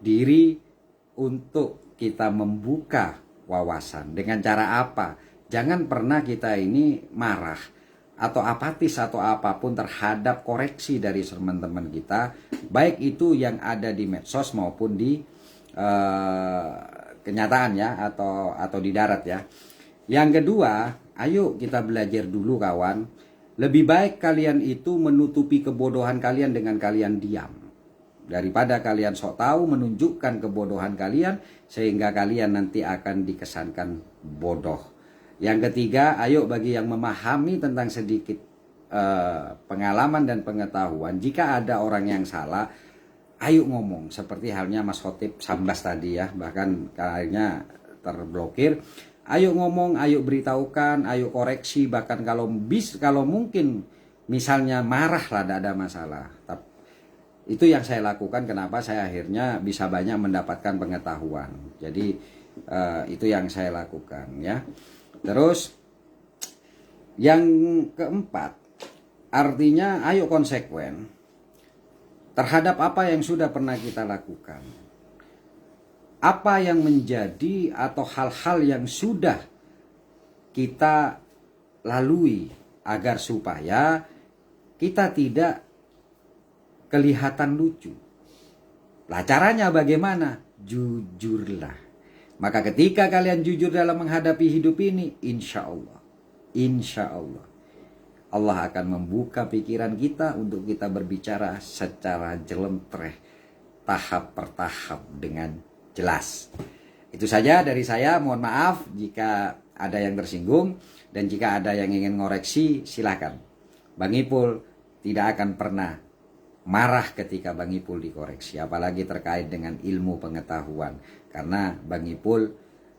diri untuk kita membuka wawasan. Dengan cara apa? Jangan pernah kita ini marah atau apatis atau apapun terhadap koreksi dari teman-teman kita, baik itu yang ada di medsos maupun di kenyataan ya, atau di darat ya. Yang kedua, ayo kita belajar dulu kawan. Lebih baik kalian itu menutupi kebodohan kalian dengan kalian diam, daripada kalian sok tahu menunjukkan kebodohan kalian sehingga kalian nanti akan dikesankan bodoh. Yang ketiga, ayo bagi yang memahami tentang sedikit pengalaman dan pengetahuan, jika ada orang yang salah, ayo ngomong. Seperti halnya Mas Khotib Sambas tadi ya, bahkan akhirnya terblokir. Ayo ngomong, ayo beritahukan, ayo koreksi, bahkan kalau mungkin misalnya marah lah, tidak ada masalah. Itu yang saya lakukan, kenapa saya akhirnya bisa banyak mendapatkan pengetahuan. Jadi itu yang saya lakukan ya. Terus yang keempat, artinya ayo konsekuen terhadap apa yang sudah pernah kita lakukan. Apa yang menjadi atau hal-hal yang sudah kita lalui agar supaya kita tidak kelihatan lucu. Lah caranya bagaimana? Jujurlah. Maka ketika kalian jujur dalam menghadapi hidup ini, insya Allah Allah akan membuka pikiran kita untuk kita berbicara secara jelentreh, tahap per tahap dengan jelas. Itu saja dari saya. Mohon maaf jika ada yang tersinggung, dan jika ada yang ingin ngoreksi silakan. Bang Ipul tidak akan pernah marah ketika Bang Ipul dikoreksi, apalagi terkait dengan ilmu pengetahuan, karena Bang Ipul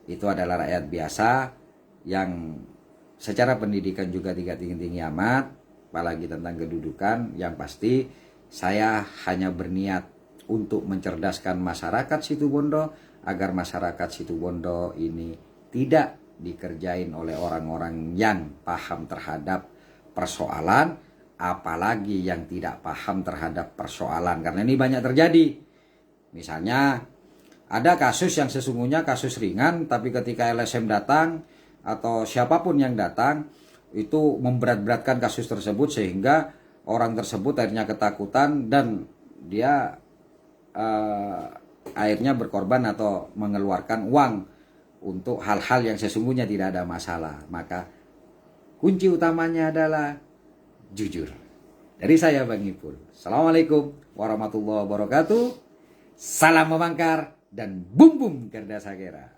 itu adalah rakyat biasa yang secara pendidikan juga tidak tinggi-tinggi amat, apalagi tentang kedudukan. Yang pasti saya hanya berniat untuk mencerdaskan masyarakat Situbondo agar masyarakat Situbondo ini tidak dikerjain oleh orang-orang yang paham terhadap persoalan, apalagi yang tidak paham terhadap persoalan. Karena ini banyak terjadi. Misalnya ada kasus yang sesungguhnya kasus ringan, tapi ketika LSM datang atau siapapun yang datang itu memberat-beratkan kasus tersebut sehingga orang tersebut akhirnya ketakutan dan dia akhirnya berkorban atau mengeluarkan uang untuk hal-hal yang sesungguhnya tidak ada masalah. Maka kunci utamanya adalah jujur. Dari saya Bang Ipul. Assalamualaikum warahmatullahi wabarakatuh. Salam memangkar dan bum bum Garda Sagera.